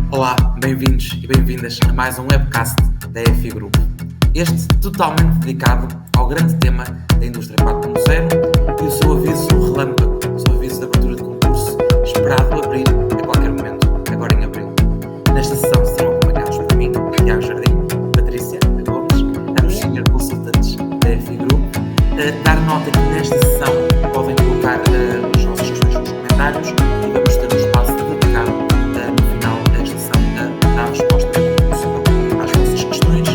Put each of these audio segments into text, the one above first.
Olá, bem-vindos e bem-vindas a mais um webcast da EFI Group. Este totalmente dedicado ao grande tema da indústria 4.0 e o seu aviso relâmpago, o seu aviso de abertura de concurso, esperado abrir a qualquer momento, agora em abril. Nesta sessão serão acompanhados por mim, Tiago Jardim, Patrícia Gomes, ambos senior consultantes da EFI Group. Dar nota que nesta sessão podem colocar as vossas questões nos comentários e vamos ter um espaço dedicado no final desta sessão a dar resposta possível às vossas questões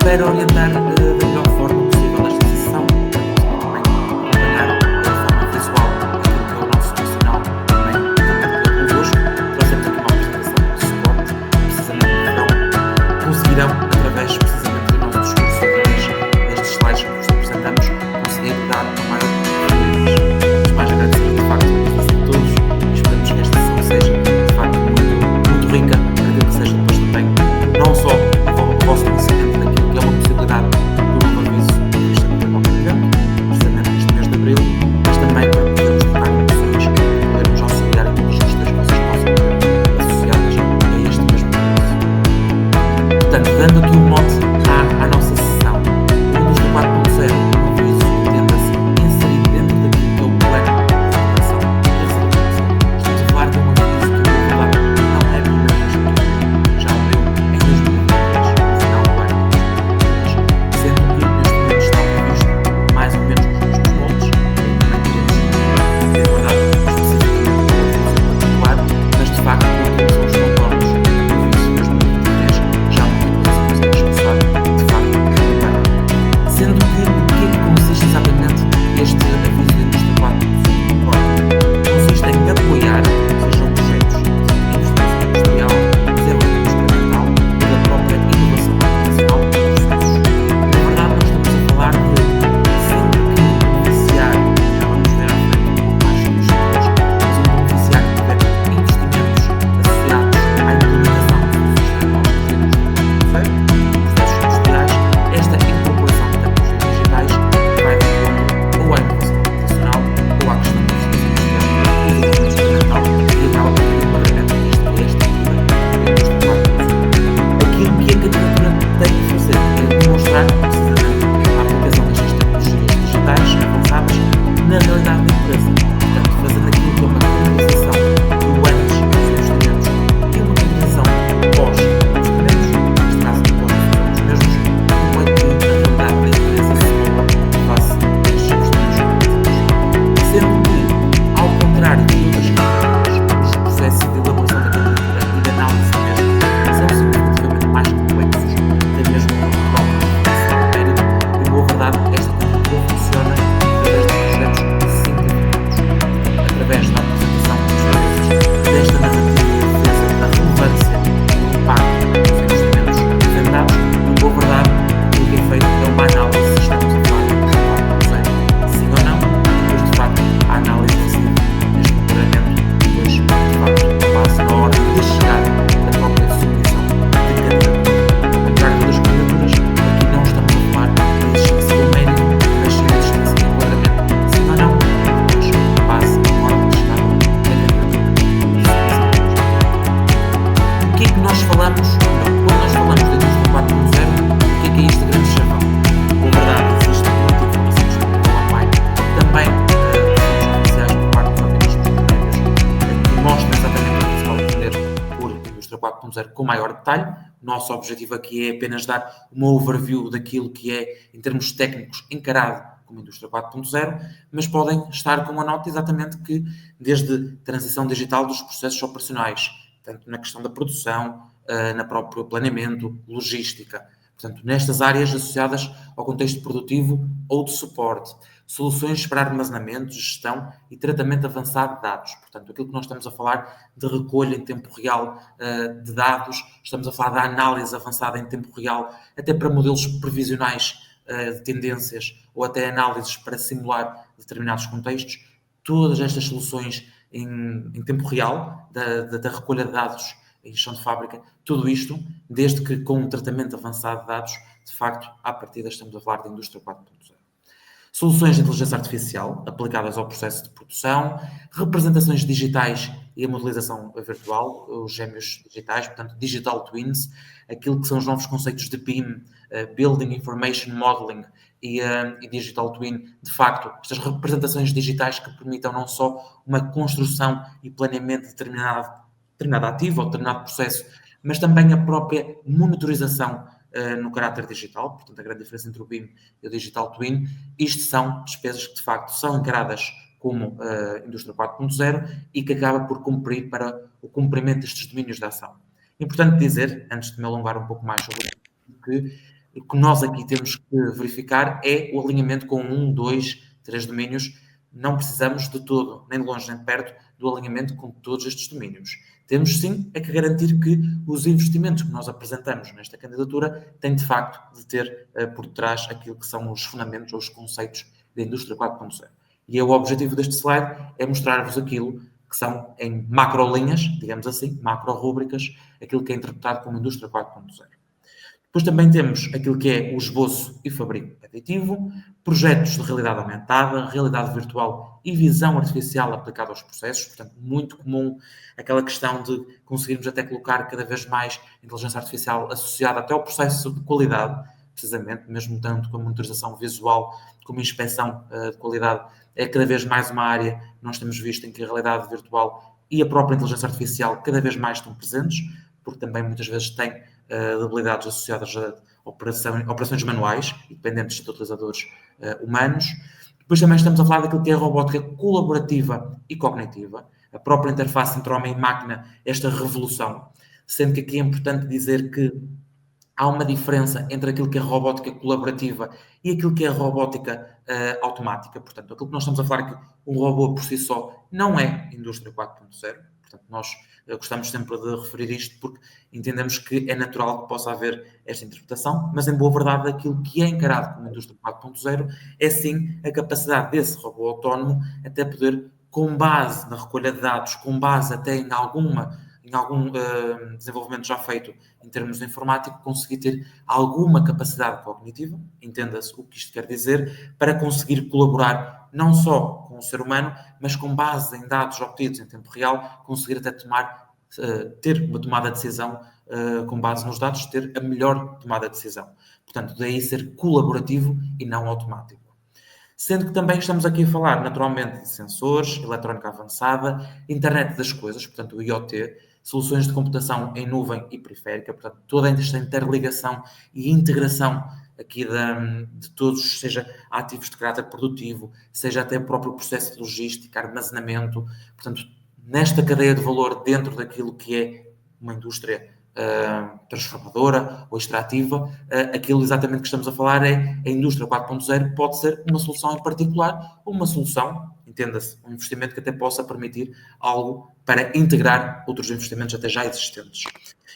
para orientar da melhor forma possível esta sessão, para também acompanhar de forma visual aquilo que é o nosso profissional também convosco. Trazemos aqui uma apresentação de suporte, precisamente no verão, conseguirão, através precisamente do nosso discurso, através destes slides que vos apresentamos, conseguir dar uma maior mas mais agradecer de facto a presença de todos e esperamos que esta sessão seja de facto muito rica para aquilo que seja depois também não só o vosso conhecimento daquilo que é uma possibilidade do novo aviso que está a qualquer evento, precisamente neste mês de abril, mas também para podermos trocar impressões e podermos auxiliar em todas as questões que vocês possam ter associadas a este mesmo aviso. Portanto, dando aqui um mote à nossa sessão, o Indústria 4.0 com maior detalhe. O nosso objetivo aqui é apenas dar uma overview daquilo que é, em termos técnicos, encarado como indústria 4.0, mas podem estar com uma nota exatamente que, desde transição digital dos processos operacionais, tanto na questão da produção, na próprio planeamento, logística, portanto, nestas áreas associadas ao contexto produtivo ou de suporte, soluções para armazenamento, gestão e tratamento avançado de dados. Portanto, aquilo que nós estamos a falar de recolha em tempo real de dados, estamos a falar da análise avançada em tempo real, até para modelos previsionais de tendências ou até análises para simular determinados contextos. Todas estas soluções em tempo real da recolha de dados em gestão de fábrica, tudo isto, desde que com um tratamento avançado de dados, de facto, à partida estamos a falar da indústria 4.0. Soluções de inteligência artificial aplicadas ao processo de produção, representações digitais e a modelização virtual, os gêmeos digitais, portanto, Digital Twins, aquilo que são os novos conceitos de BIM, Building Information Modeling e Digital Twin, de facto, estas representações digitais que permitam não só uma construção e planeamento de determinado ativo ou determinado processo, mas também a própria monitorização no caráter digital, portanto, a grande diferença entre o BIM e o Digital Twin. Isto são despesas que, de facto, são encaradas como Indústria 4.0 e que acaba por cumprir para o cumprimento destes domínios de ação. Importante dizer, antes de me alongar um pouco mais sobre que o que nós aqui temos que verificar é o alinhamento com 1, 2, 3 domínios. Não precisamos de todo, nem de longe nem de perto, do alinhamento com todos estes domínios. Temos sim é que garantir que os investimentos que nós apresentamos nesta candidatura têm de facto de ter por trás aquilo que são os fundamentos ou os conceitos da Indústria 4.0. E o objetivo deste slide é mostrar-vos aquilo que são em macro-linhas, digamos assim, macro-rúbricas, aquilo que é interpretado como Indústria 4.0. Depois também temos aquilo que é o esboço e fabrico aditivo, projetos de realidade aumentada, realidade virtual e visão artificial aplicada aos processos, portanto, muito comum aquela questão de conseguirmos até colocar cada vez mais inteligência artificial associada até ao processo de qualidade, precisamente, mesmo tanto com a monitorização visual como a inspeção de qualidade, é cada vez mais uma área que nós temos visto em que a realidade virtual e a própria inteligência artificial cada vez mais estão presentes, porque também muitas vezes têm habilidades associadas a operações manuais e dependentes de utilizadores humanos. Depois também estamos a falar daquilo que é a robótica colaborativa e cognitiva, a própria interface entre homem e máquina, esta revolução, sendo que aqui é importante dizer que há uma diferença entre aquilo que é a robótica colaborativa e aquilo que é a robótica automática. Portanto, aquilo que nós estamos a falar é que um robô por si só não é Indústria 4.0. Portanto, nós gostamos sempre de referir isto porque entendemos que é natural que possa haver esta interpretação, mas em boa verdade aquilo que é encarado como Indústria 4.0 é sim a capacidade desse robô autónomo até poder, com base na recolha de dados, com base até em algum desenvolvimento já feito em termos informáticos, conseguir ter alguma capacidade cognitiva, entenda-se o que isto quer dizer, para conseguir colaborar não só com o ser humano, mas com base em dados obtidos em tempo real, conseguir até ter uma tomada de decisão com base nos dados, ter a melhor tomada de decisão. Portanto, daí ser colaborativo e não automático. Sendo que também estamos aqui a falar, naturalmente, de sensores, eletrónica avançada, internet das coisas, portanto, o IoT, soluções de computação em nuvem e periférica, portanto, toda esta interligação e integração aqui de todos, seja ativos de caráter produtivo, seja até o próprio processo de logística, armazenamento, portanto, nesta cadeia de valor dentro daquilo que é uma indústria transformadora ou extrativa, aquilo exatamente que estamos a falar é a indústria 4.0 pode ser uma solução em particular ou uma solução, entenda-se, um investimento que até possa permitir algo para integrar outros investimentos até já existentes.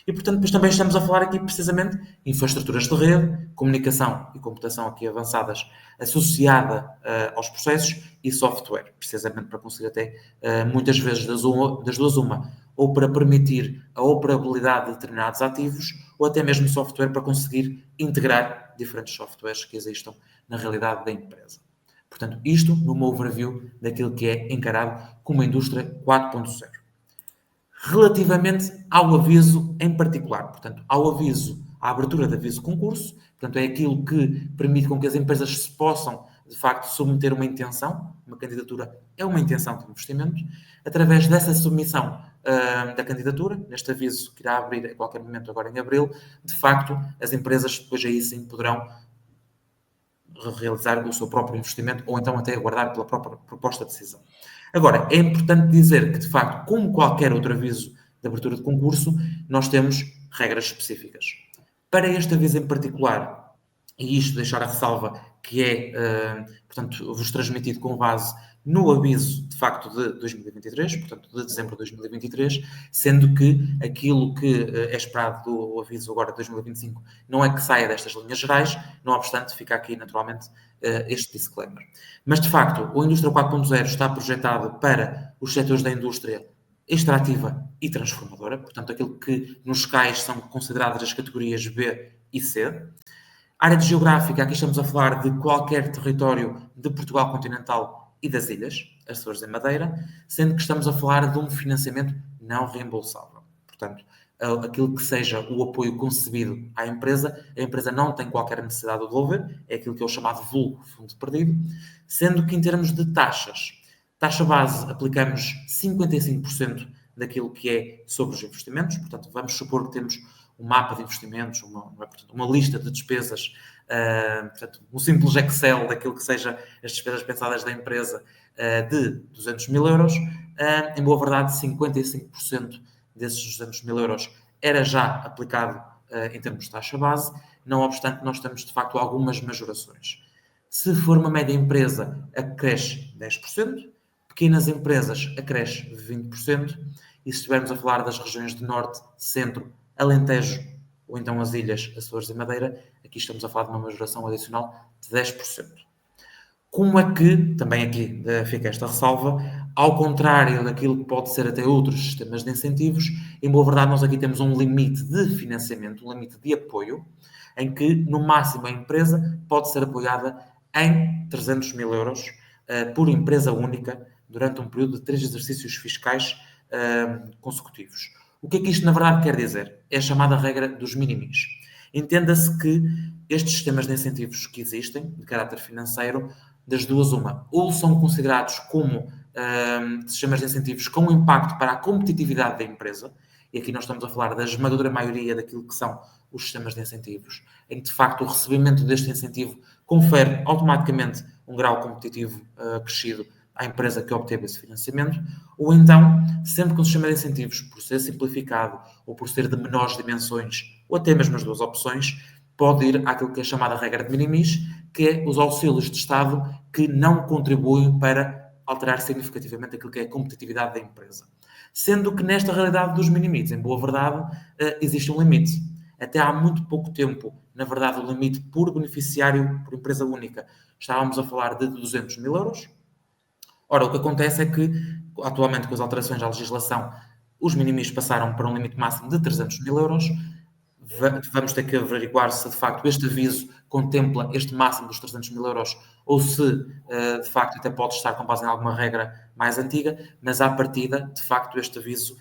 E, portanto, depois também estamos a falar aqui precisamente de infraestruturas de rede, comunicação e computação aqui avançadas associada aos processos e software, precisamente para conseguir até muitas vezes das duas uma, ou para permitir a operabilidade de determinados ativos, ou até mesmo software para conseguir integrar diferentes softwares que existam na realidade da empresa. Portanto, isto numa overview daquilo que é encarado como a indústria 4.0. Relativamente ao aviso em particular, portanto, ao aviso, à abertura de aviso de concurso, portanto, é aquilo que permite com que as empresas se possam, de facto, submeter uma intenção, uma candidatura é uma intenção de investimento, através dessa submissão da candidatura, neste aviso que irá abrir a qualquer momento agora em abril, de facto, as empresas depois aí sim poderão realizar o seu próprio investimento ou então até aguardar pela própria proposta de decisão. Agora, é importante dizer que, de facto, como qualquer outro aviso de abertura de concurso, nós temos regras específicas. Para este aviso em particular, e isto deixar a ressalva que é, portanto, vos transmitido com base no aviso, de facto, de 2023, portanto, de dezembro de 2023, sendo que aquilo que é esperado do aviso agora de 2025 não é que saia destas linhas gerais, não obstante, fica aqui, naturalmente, este disclaimer. Mas, de facto, o Indústria 4.0 está projetado para os setores da indústria extrativa e transformadora, portanto, aquilo que nos CAIs são consideradas as categorias B e C. Área geográfica, aqui estamos a falar de qualquer território de Portugal continental e das ilhas, Açores e Madeira, sendo que estamos a falar de um financiamento não reembolsável. Portanto, aquilo que seja o apoio concebido à empresa, a empresa não tem qualquer necessidade de devolver, é aquilo que é o chamado vulgo fundo perdido, sendo que em termos de taxas, taxa base aplicamos 55% daquilo que é sobre os investimentos, portanto vamos supor que temos um mapa de investimentos, uma lista de despesas, portanto, um simples Excel daquilo que seja as despesas pensadas da empresa de 200 mil euros, em boa verdade 55% desses 200 mil euros era já aplicado em termos de taxa base, não obstante nós temos de facto algumas majorações. Se for uma média empresa, acresce 10%, pequenas empresas acresce 20%, e se estivermos a falar das regiões de Norte, Centro, Alentejo, ou então as ilhas Açores e Madeira, aqui estamos a falar de uma majoração adicional de 10%. Como é que, também aqui fica esta ressalva, ao contrário daquilo que pode ser até outros sistemas de incentivos, em boa verdade nós aqui temos um limite de financiamento, um limite de apoio, em que no máximo a empresa pode ser apoiada em 300 mil euros por empresa única durante um período de 3 exercícios fiscais consecutivos. O que é que isto na verdade quer dizer? É a chamada regra dos minimis. Entenda-se que estes sistemas de incentivos que existem, de caráter financeiro, das duas uma, ou são considerados como sistemas de incentivos com impacto para a competitividade da empresa, e aqui nós estamos a falar da esmagadora maioria daquilo que são os sistemas de incentivos, em que de facto o recebimento deste incentivo confere automaticamente um grau competitivo crescido à empresa que obteve esse financiamento, ou então, sempre que o sistema de incentivos, por ser simplificado ou por ser de menores dimensões, ou até mesmo as duas opções, pode ir àquilo que é chamada regra de minimis, que é os auxílios de Estado que não contribuem para alterar significativamente aquilo que é a competitividade da empresa. Sendo que nesta realidade dos minimis, em boa verdade, existe um limite. Até há muito pouco tempo, na verdade, o limite por beneficiário, por empresa única, estávamos a falar de 200 mil euros. Ora, o que acontece é que, atualmente, com as alterações à legislação, os minimis passaram para um limite máximo de 300 mil euros. Vamos ter que averiguar se, de facto, este aviso contempla este máximo dos 300 mil euros ou se, de facto, até pode estar com base em alguma regra mais antiga, mas, à partida, de facto, este aviso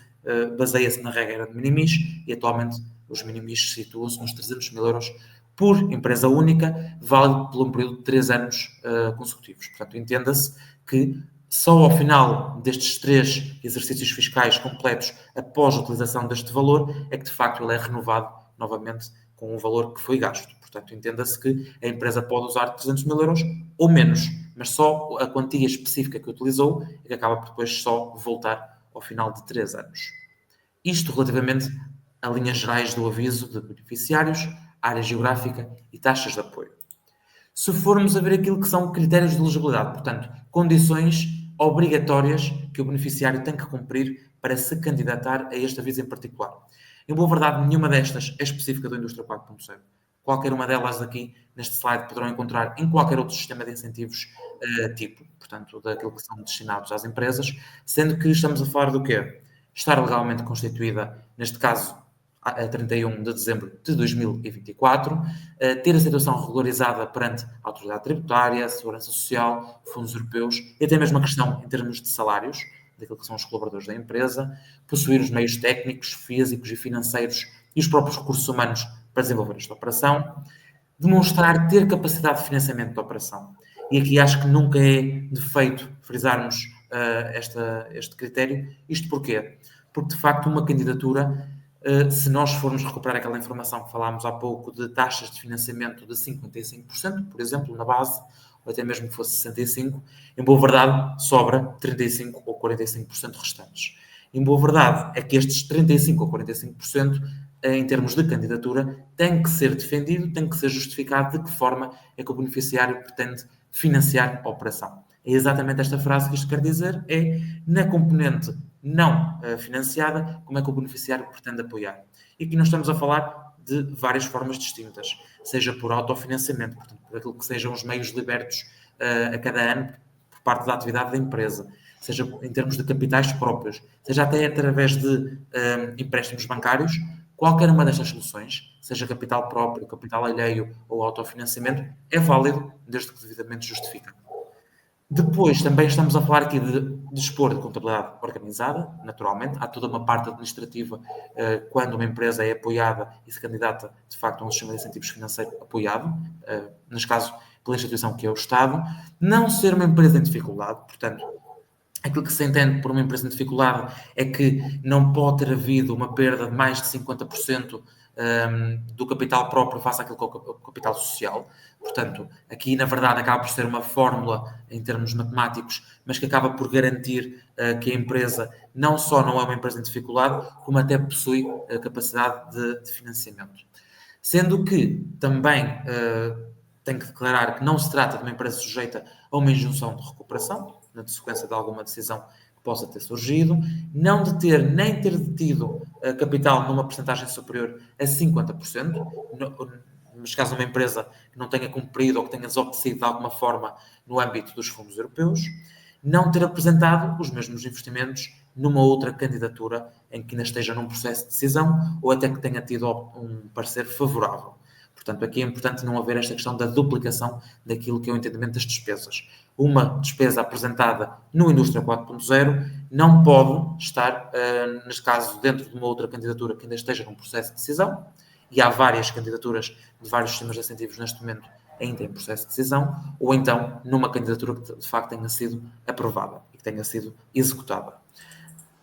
baseia-se na regra de minimis e, atualmente, os minimis situam-se nos 300 mil euros por empresa única, válido por um período de 3 anos consecutivos. Portanto, entenda-se que só ao final destes 3 exercícios fiscais completos, após a utilização deste valor, é que de facto ele é renovado novamente com o valor que foi gasto. Portanto, entenda-se que a empresa pode usar 300 mil euros ou menos, mas só a quantia específica que utilizou é que acaba por depois só voltar ao final de 3 anos. Isto relativamente a linhas gerais do aviso de beneficiários, área geográfica e taxas de apoio. Se formos a ver aquilo que são critérios de elegibilidade, portanto, condições obrigatórias que o beneficiário tem que cumprir para se candidatar a este aviso em particular. Em boa verdade, nenhuma destas é específica do Indústria 4.0. Qualquer uma delas aqui neste slide poderão encontrar em qualquer outro sistema de incentivos tipo, portanto, daquilo que são destinados às empresas, sendo que estamos a falar do quê? Estar legalmente constituída, neste caso, a 31 de dezembro de 2024, ter a situação regularizada perante a autoridade tributária, segurança social, fundos europeus e até mesmo a questão em termos de salários, daquilo que são os colaboradores da empresa, possuir os meios técnicos, físicos e financeiros e os próprios recursos humanos para desenvolver esta operação, demonstrar ter capacidade de financiamento da operação. E aqui acho que nunca é defeito frisarmos este critério. Isto porquê? Porque, de facto, uma candidatura, se nós formos recuperar aquela informação que falámos há pouco de taxas de financiamento de 55%, por exemplo, na base, ou até mesmo que fosse 65%, em boa verdade, sobra 35% ou 45% restantes. Em boa verdade, é que estes 35% ou 45%, em termos de candidatura, tem que ser defendido, tem que ser justificado de que forma é que o beneficiário pretende financiar a operação. É exatamente esta frase que isto quer dizer, é na componente não financiada, como é que o beneficiário pretende apoiar. E aqui nós estamos a falar de várias formas distintas, seja por autofinanciamento, portanto, por aquilo que sejam os meios libertos a cada ano por parte da atividade da empresa, seja em termos de capitais próprios, seja até através de empréstimos bancários. Qualquer uma destas soluções, seja capital próprio, capital alheio ou autofinanciamento, é válido desde que devidamente justificado. Depois, também estamos a falar aqui de dispor de contabilidade organizada, naturalmente. Há toda uma parte administrativa quando uma empresa é apoiada e se candidata, de facto, a um sistema de incentivos financeiro apoiado, neste caso, pela instituição que é o Estado. Não ser uma empresa em dificuldade, portanto, aquilo que se entende por uma empresa em dificuldade é que não pode ter havido uma perda de mais de 50% do capital próprio face àquilo que é o capital social. Portanto, aqui, na verdade, acaba por ser uma fórmula em termos matemáticos, mas que acaba por garantir que a empresa não só não é uma empresa em dificuldade, como até possui a capacidade de financiamento. Sendo que também tem que declarar que não se trata de uma empresa sujeita a uma injunção de recuperação, na sequência de alguma decisão que possa ter surgido, não deter nem ter detido capital numa percentagem superior a 50%, mas caso uma empresa que não tenha cumprido ou que tenha desobedecido de alguma forma no âmbito dos fundos europeus, não ter apresentado os mesmos investimentos numa outra candidatura em que ainda esteja num processo de decisão ou até que tenha tido um parecer favorável. Portanto, aqui é importante não haver esta questão da duplicação daquilo que é o entendimento das despesas. Uma despesa apresentada no Indústria 4.0 não pode estar, neste caso, dentro de uma outra candidatura que ainda esteja num processo de decisão, e há várias candidaturas de vários sistemas de incentivos neste momento ainda em processo de decisão, ou então numa candidatura que de facto tenha sido aprovada e que tenha sido executada.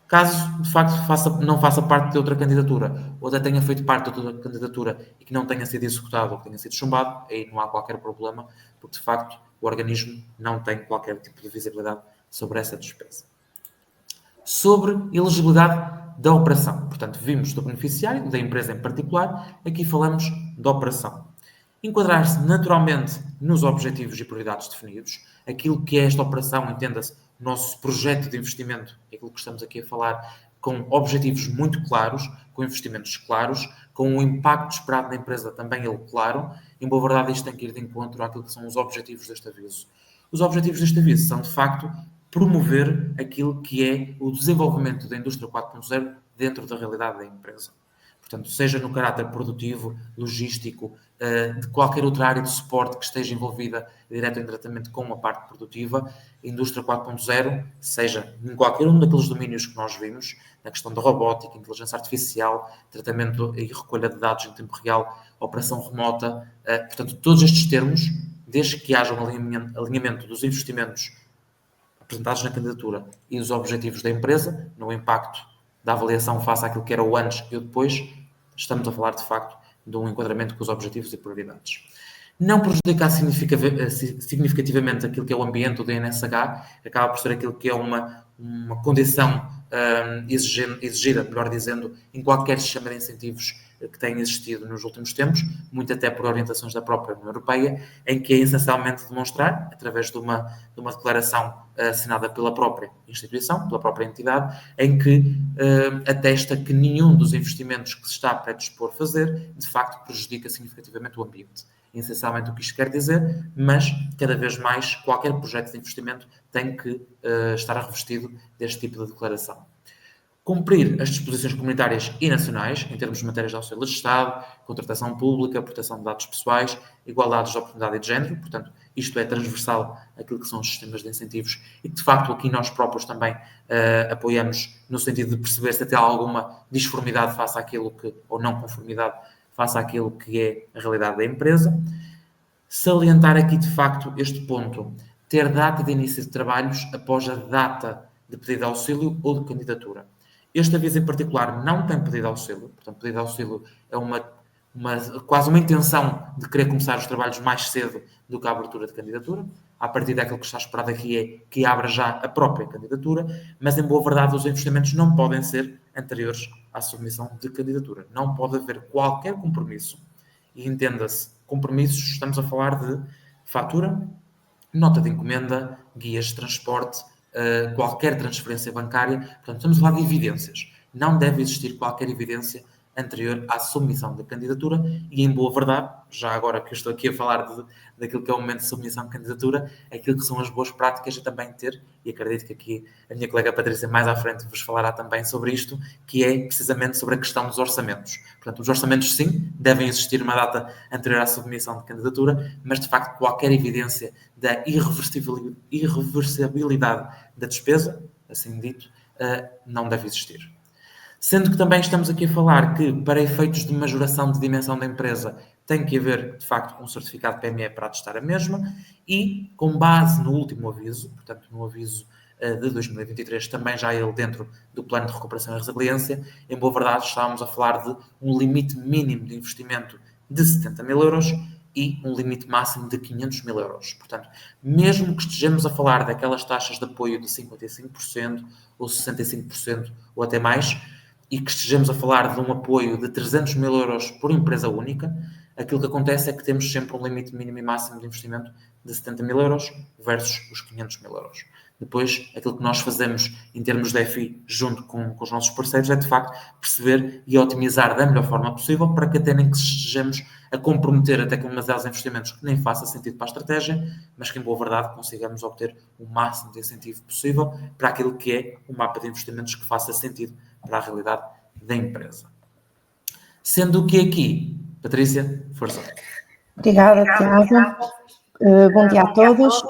Caso, de facto, não faça parte de outra candidatura, ou até tenha feito parte de outra candidatura e que não tenha sido executado ou que tenha sido chumbado, aí não há qualquer problema, porque, de facto, o organismo não tem qualquer tipo de visibilidade sobre essa despesa. Sobre elegibilidade da operação. Portanto, vimos do beneficiário, da empresa em particular, aqui falamos da operação. Enquadrar-se naturalmente nos objetivos e prioridades definidos, aquilo que é esta operação, entenda-se, nosso projeto de investimento, aquilo que estamos aqui a falar, com objetivos muito claros, com investimentos claros, com o impacto esperado na empresa também ele claro, em boa verdade isto tem que ir de encontro àquilo que são os objetivos deste aviso. Os objetivos deste aviso são, de facto, promover aquilo que é o desenvolvimento da indústria 4.0 dentro da realidade da empresa. Portanto, seja no caráter produtivo, logístico, de qualquer outra área de suporte que esteja envolvida direto ou indiretamente com a parte produtiva, a indústria 4.0, seja em qualquer um daqueles domínios que nós vimos, na questão da robótica, inteligência artificial, tratamento e recolha de dados em tempo real, operação remota, portanto, todos estes termos, desde que haja um alinhamento dos investimentos apresentados na candidatura e os objetivos da empresa, no impacto da avaliação face àquilo que era o antes e o depois, estamos a falar, de facto, de um enquadramento com os objetivos e prioridades. Não prejudicar significativamente aquilo que é o ambiente, o DNSH, acaba por ser aquilo que é uma condição exigida, melhor dizendo, em qualquer sistema de incentivos que tenha existido nos últimos tempos, muito até por orientações da própria União Europeia, em que é essencialmente demonstrar, através de uma declaração assinada pela própria instituição, pela própria entidade, em que atesta que nenhum dos investimentos que se está a predispor a fazer, de facto, prejudica significativamente o ambiente. Essencialmente o que isto quer dizer, mas cada vez mais qualquer projeto de investimento tem que estar revestido deste tipo de declaração. Cumprir as disposições comunitárias e nacionais, em termos de matérias de auxílio de Estado, contratação pública, proteção de dados pessoais, igualdades de oportunidade e de género, portanto, isto é transversal àquilo que são os sistemas de incentivos e que, de facto, aqui nós próprios também apoiamos no sentido de perceber se até há alguma disformidade face àquilo que, ou não conformidade face àquilo que é a realidade da empresa. Salientar aqui, de facto, este ponto, ter data de início de trabalhos após a data de pedido de auxílio ou de candidatura. Este aviso em particular não tem pedido de auxílio, portanto, pedido de auxílio é quase uma intenção de querer começar os trabalhos mais cedo do que a abertura de candidatura. A partir daquilo que está esperado aqui é que abra já a própria candidatura, mas em boa verdade os investimentos não podem ser anteriores à submissão de candidatura. Não pode haver qualquer compromisso, e entenda-se, compromissos, estamos a falar de fatura, nota de encomenda, guias de transporte, qualquer transferência bancária, portanto, estamos a falar de evidências. Não deve existir qualquer evidência anterior à submissão da candidatura e, em boa verdade, já agora que eu estou aqui a falar daquilo que é o momento de submissão de candidatura, aquilo que são as boas práticas a também ter, e acredito que aqui a minha colega Patrícia mais à frente vos falará também sobre isto, que é precisamente sobre a questão dos orçamentos. Portanto, os orçamentos sim, devem existir uma data anterior à submissão de candidatura, mas de facto qualquer evidência da irreversibilidade da despesa, assim dito, não deve existir. Sendo que também estamos aqui a falar que, para efeitos de majoração de dimensão da empresa, tem que haver, de facto, um certificado PME para atestar a mesma e, com base no último aviso, portanto, no aviso de 2023, também já ele dentro do Plano de Recuperação e Resiliência, em boa verdade, estávamos a falar de um limite mínimo de investimento de 70 mil euros e um limite máximo de 500 mil euros. Portanto, mesmo que estejamos a falar daquelas taxas de apoio de 55% ou 65% ou até mais, e que estejamos a falar de um apoio de 300 mil euros por empresa única, aquilo que acontece é que temos sempre um limite mínimo e máximo de investimento de 70 mil euros versus os 500 mil euros. Depois, aquilo que nós fazemos em termos de FI junto com os nossos parceiros é, de facto, perceber e otimizar da melhor forma possível para que até nem que estejamos a comprometer até com demasiados investimentos que nem faça sentido para a estratégia, mas que, em boa verdade, consigamos obter o máximo de incentivo possível para aquilo que é um mapa de investimentos que faça sentido para a realidade da empresa. Sendo que aqui, Patrícia, força. Obrigada, Tiago. Bom dia a todos.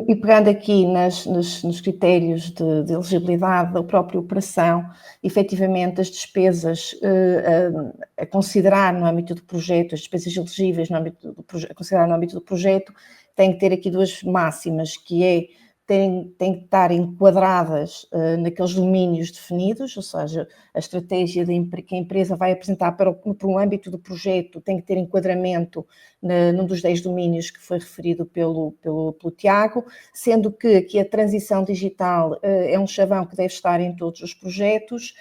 E pegando aqui nos critérios de elegibilidade da própria operação, efetivamente as despesas a considerar no âmbito do projeto, as despesas elegíveis a considerar no âmbito do projeto, têm que ter aqui duas máximas, que é têm que estar enquadradas naqueles domínios definidos, ou seja, a estratégia que a empresa vai apresentar para o âmbito do projeto tem que ter enquadramento num dos 10 domínios que foi referido pelo Tiago, sendo que aqui a transição digital é um chavão que deve estar em todos os projetos,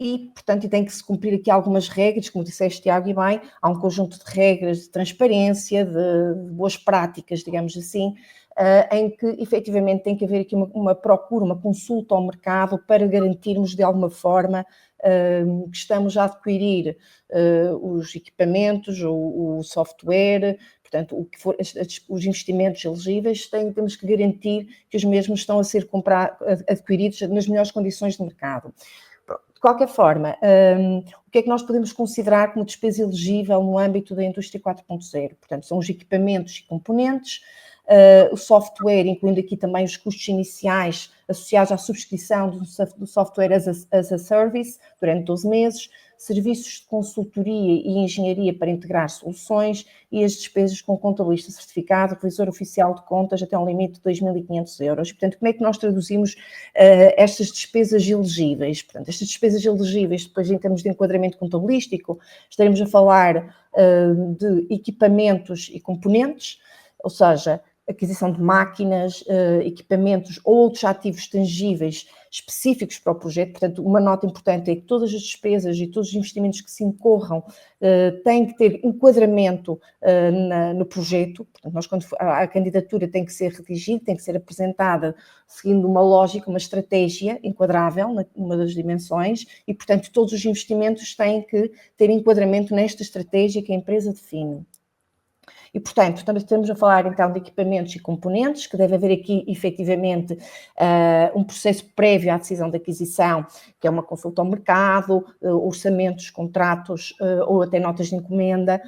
e, portanto, tem que se cumprir aqui algumas regras, como disseste, Tiago, e bem, há um conjunto de regras de transparência, de boas práticas, digamos assim, em que, efetivamente, tem que haver aqui uma procura, uma consulta ao mercado para garantirmos, de alguma forma, que estamos a adquirir os equipamentos, o software, portanto, o que for, os investimentos elegíveis, temos que garantir que os mesmos estão a ser adquiridos nas melhores condições de mercado. De qualquer forma, o que é que nós podemos considerar como despesa elegível no âmbito da indústria 4.0? Portanto, são os equipamentos e componentes, o software, incluindo aqui também os custos iniciais associados à subscrição do software as a service durante 12 meses, serviços de consultoria e engenharia para integrar soluções e as despesas com contabilista certificado, revisor oficial de contas até um limite de 2.500 euros. Portanto, como é que nós traduzimos estas despesas elegíveis? Portanto, estas despesas elegíveis, depois em termos de enquadramento contabilístico, estaremos a falar de equipamentos e componentes, ou seja, aquisição de máquinas, equipamentos ou outros ativos tangíveis específicos para o projeto. Portanto, uma nota importante é que todas as despesas e todos os investimentos que se incorram têm que ter enquadramento no projeto. Portanto, a candidatura tem que ser redigida, tem que ser apresentada seguindo uma lógica, uma estratégia enquadrável numa das dimensões e, portanto, todos os investimentos têm que ter enquadramento nesta estratégia que a empresa define. E, portanto, estamos a falar então de equipamentos e componentes, que deve haver aqui, efetivamente, um processo prévio à decisão de aquisição, que é uma consulta ao mercado, orçamentos, contratos ou até notas de encomenda,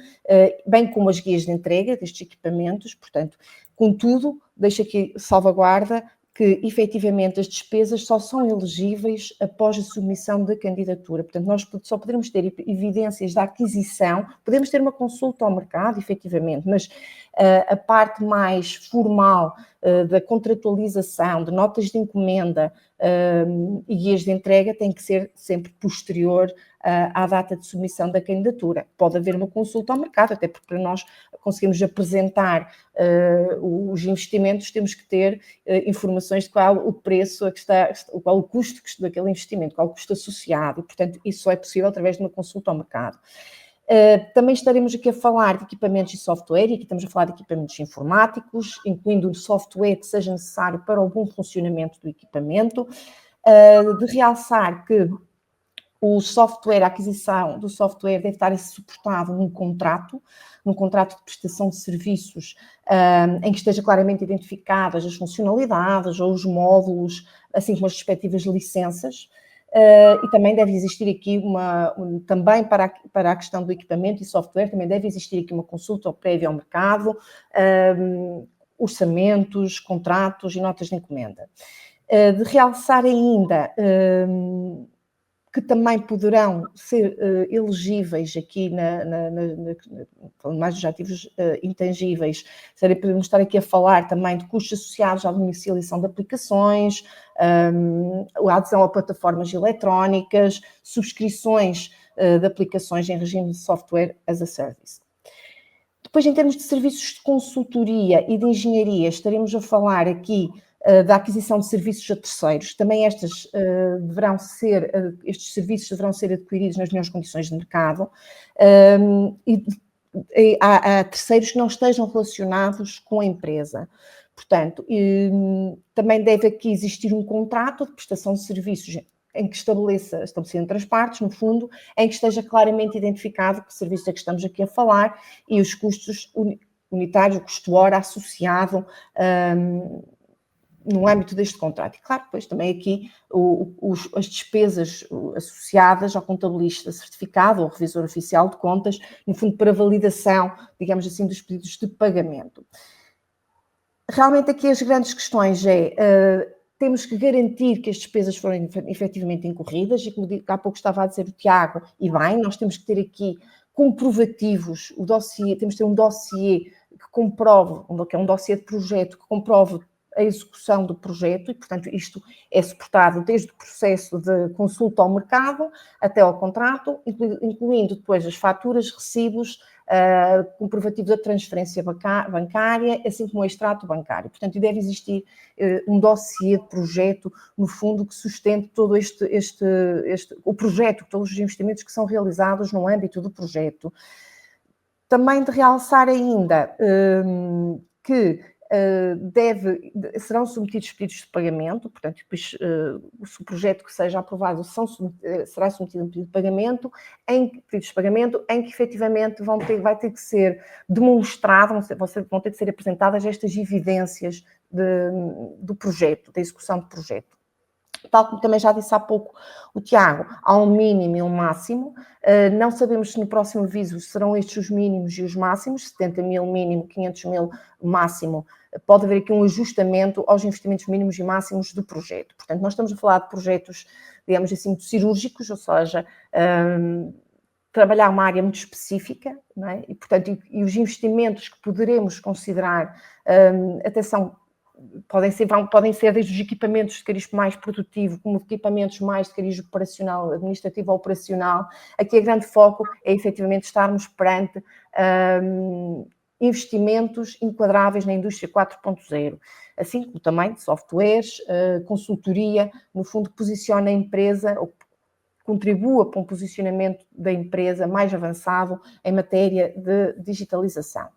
bem como as guias de entrega destes equipamentos. Portanto, contudo, deixo aqui salvaguarda que, efetivamente, as despesas só são elegíveis após a submissão da candidatura. Portanto, nós só poderemos ter evidências da aquisição, podemos ter uma consulta ao mercado, efetivamente, mas a parte mais formal da contratualização, de notas de encomenda e guias de entrega tem que ser sempre posterior à data de submissão da candidatura. Pode haver uma consulta ao mercado, até porque para nós conseguirmos apresentar os investimentos, temos que ter informações de qual o preço, qual o custo daquele investimento, qual o custo associado, e, portanto, isso só é possível através de uma consulta ao mercado. Também estaremos aqui a falar de equipamentos e software, e aqui estamos a falar de equipamentos informáticos, incluindo o software que seja necessário para o bom funcionamento do equipamento, de realçar que O software, a aquisição do software deve estar suportado num contrato de prestação de serviços, em que esteja claramente identificadas as funcionalidades ou os módulos, assim como as respectivas licenças. E também deve existir aqui também para a questão do equipamento e software, também deve existir aqui uma consulta prévia ao mercado, orçamentos, contratos e notas de encomenda. De realçar ainda que também poderão ser elegíveis aqui mais dos ativos intangíveis. Podemos estar aqui a falar também de custos associados à domiciliação de aplicações, a adesão a plataformas eletrónicas, subscrições de aplicações em regime de software as a service. Depois, em termos de serviços de consultoria e de engenharia, estaremos a falar aqui da aquisição de serviços a terceiros. Também estes serviços deverão ser adquiridos nas melhores condições de mercado e há terceiros que não estejam relacionados com a empresa. Portanto, também deve aqui existir um contrato de prestação de serviços em que estabeleça entre as partes, no fundo, em que esteja claramente identificado que serviço é que estamos aqui a falar e os custos unitários, o custo hora associado no âmbito deste contrato. E claro, depois também aqui as despesas associadas ao contabilista certificado ou revisor oficial de contas, no fundo para validação, digamos assim, dos pedidos de pagamento. Realmente aqui as grandes questões temos que garantir que as despesas foram efetivamente incorridas e como há pouco estava a dizer o Tiago, e bem, nós temos que ter aqui comprovativos, temos que ter um dossiê que comprove, que é um dossiê de projeto que comprove a execução do projeto e, portanto, isto é suportado desde o processo de consulta ao mercado até ao contrato, incluindo depois as faturas, recibos, comprovativo da transferência bancária, assim como o extrato bancário. Portanto, deve existir um dossiê de projeto, no fundo, que sustente todo o projeto, todos os investimentos que são realizados no âmbito do projeto. Também de realçar ainda que serão submetidos pedidos de pagamento, portanto, depois, se o projeto que seja aprovado será submetido a um pedido de pagamento, em que efetivamente vai ter que ser demonstrado, vão ter que ser apresentadas estas evidências do projeto, da execução do projeto. Tal como também já disse há pouco o Tiago, há um mínimo e um máximo. Não sabemos se no próximo aviso serão estes os mínimos e os máximos, 70 mil mínimo, 500 mil máximo. Pode haver aqui um ajustamento aos investimentos mínimos e máximos do projeto. Portanto, nós estamos a falar de projetos, digamos assim, cirúrgicos, ou seja, trabalhar uma área muito específica, não é? E, portanto, os investimentos que poderemos considerar, atenção, podem ser desde os equipamentos de cariz mais produtivo, como equipamentos mais de cariz operacional, administrativo ou operacional. Aqui o grande foco é efetivamente estarmos perante investimentos enquadráveis na indústria 4.0, assim como também softwares, consultoria, no fundo posiciona a empresa, ou contribua para um posicionamento da empresa mais avançado em matéria de digitalização.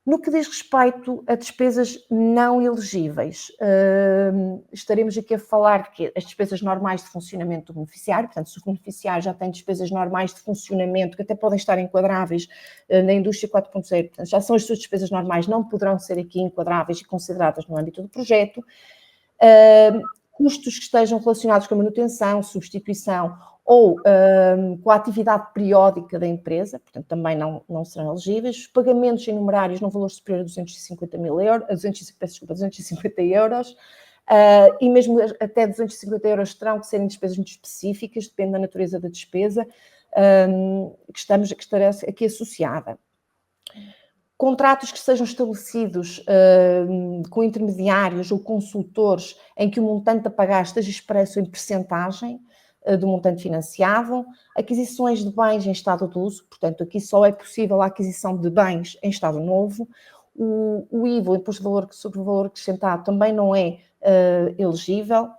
No que diz respeito a despesas não elegíveis, estaremos aqui a falar que as despesas normais de funcionamento do beneficiário, portanto, se o beneficiário já tem despesas normais de funcionamento, que até podem estar enquadráveis na indústria 4.0, portanto, já são as suas despesas normais, não poderão ser aqui enquadráveis e consideradas no âmbito do projeto. Custos que estejam relacionados com a manutenção, substituição ou com a atividade periódica da empresa, portanto, também não serão elegíveis. Pagamentos em numerários num valor superior a 250 euros, e mesmo até 250 euros terão que serem despesas muito específicas, depende da natureza da despesa que estará aqui associada. Contratos que sejam estabelecidos com intermediários ou consultores em que o montante a pagar esteja expresso em percentagem do montante financiado, aquisições de bens em estado de uso, portanto, aqui só é possível a aquisição de bens em estado novo. O IVA, o Imposto sobre o Valor Acrescentado, também não é elegível.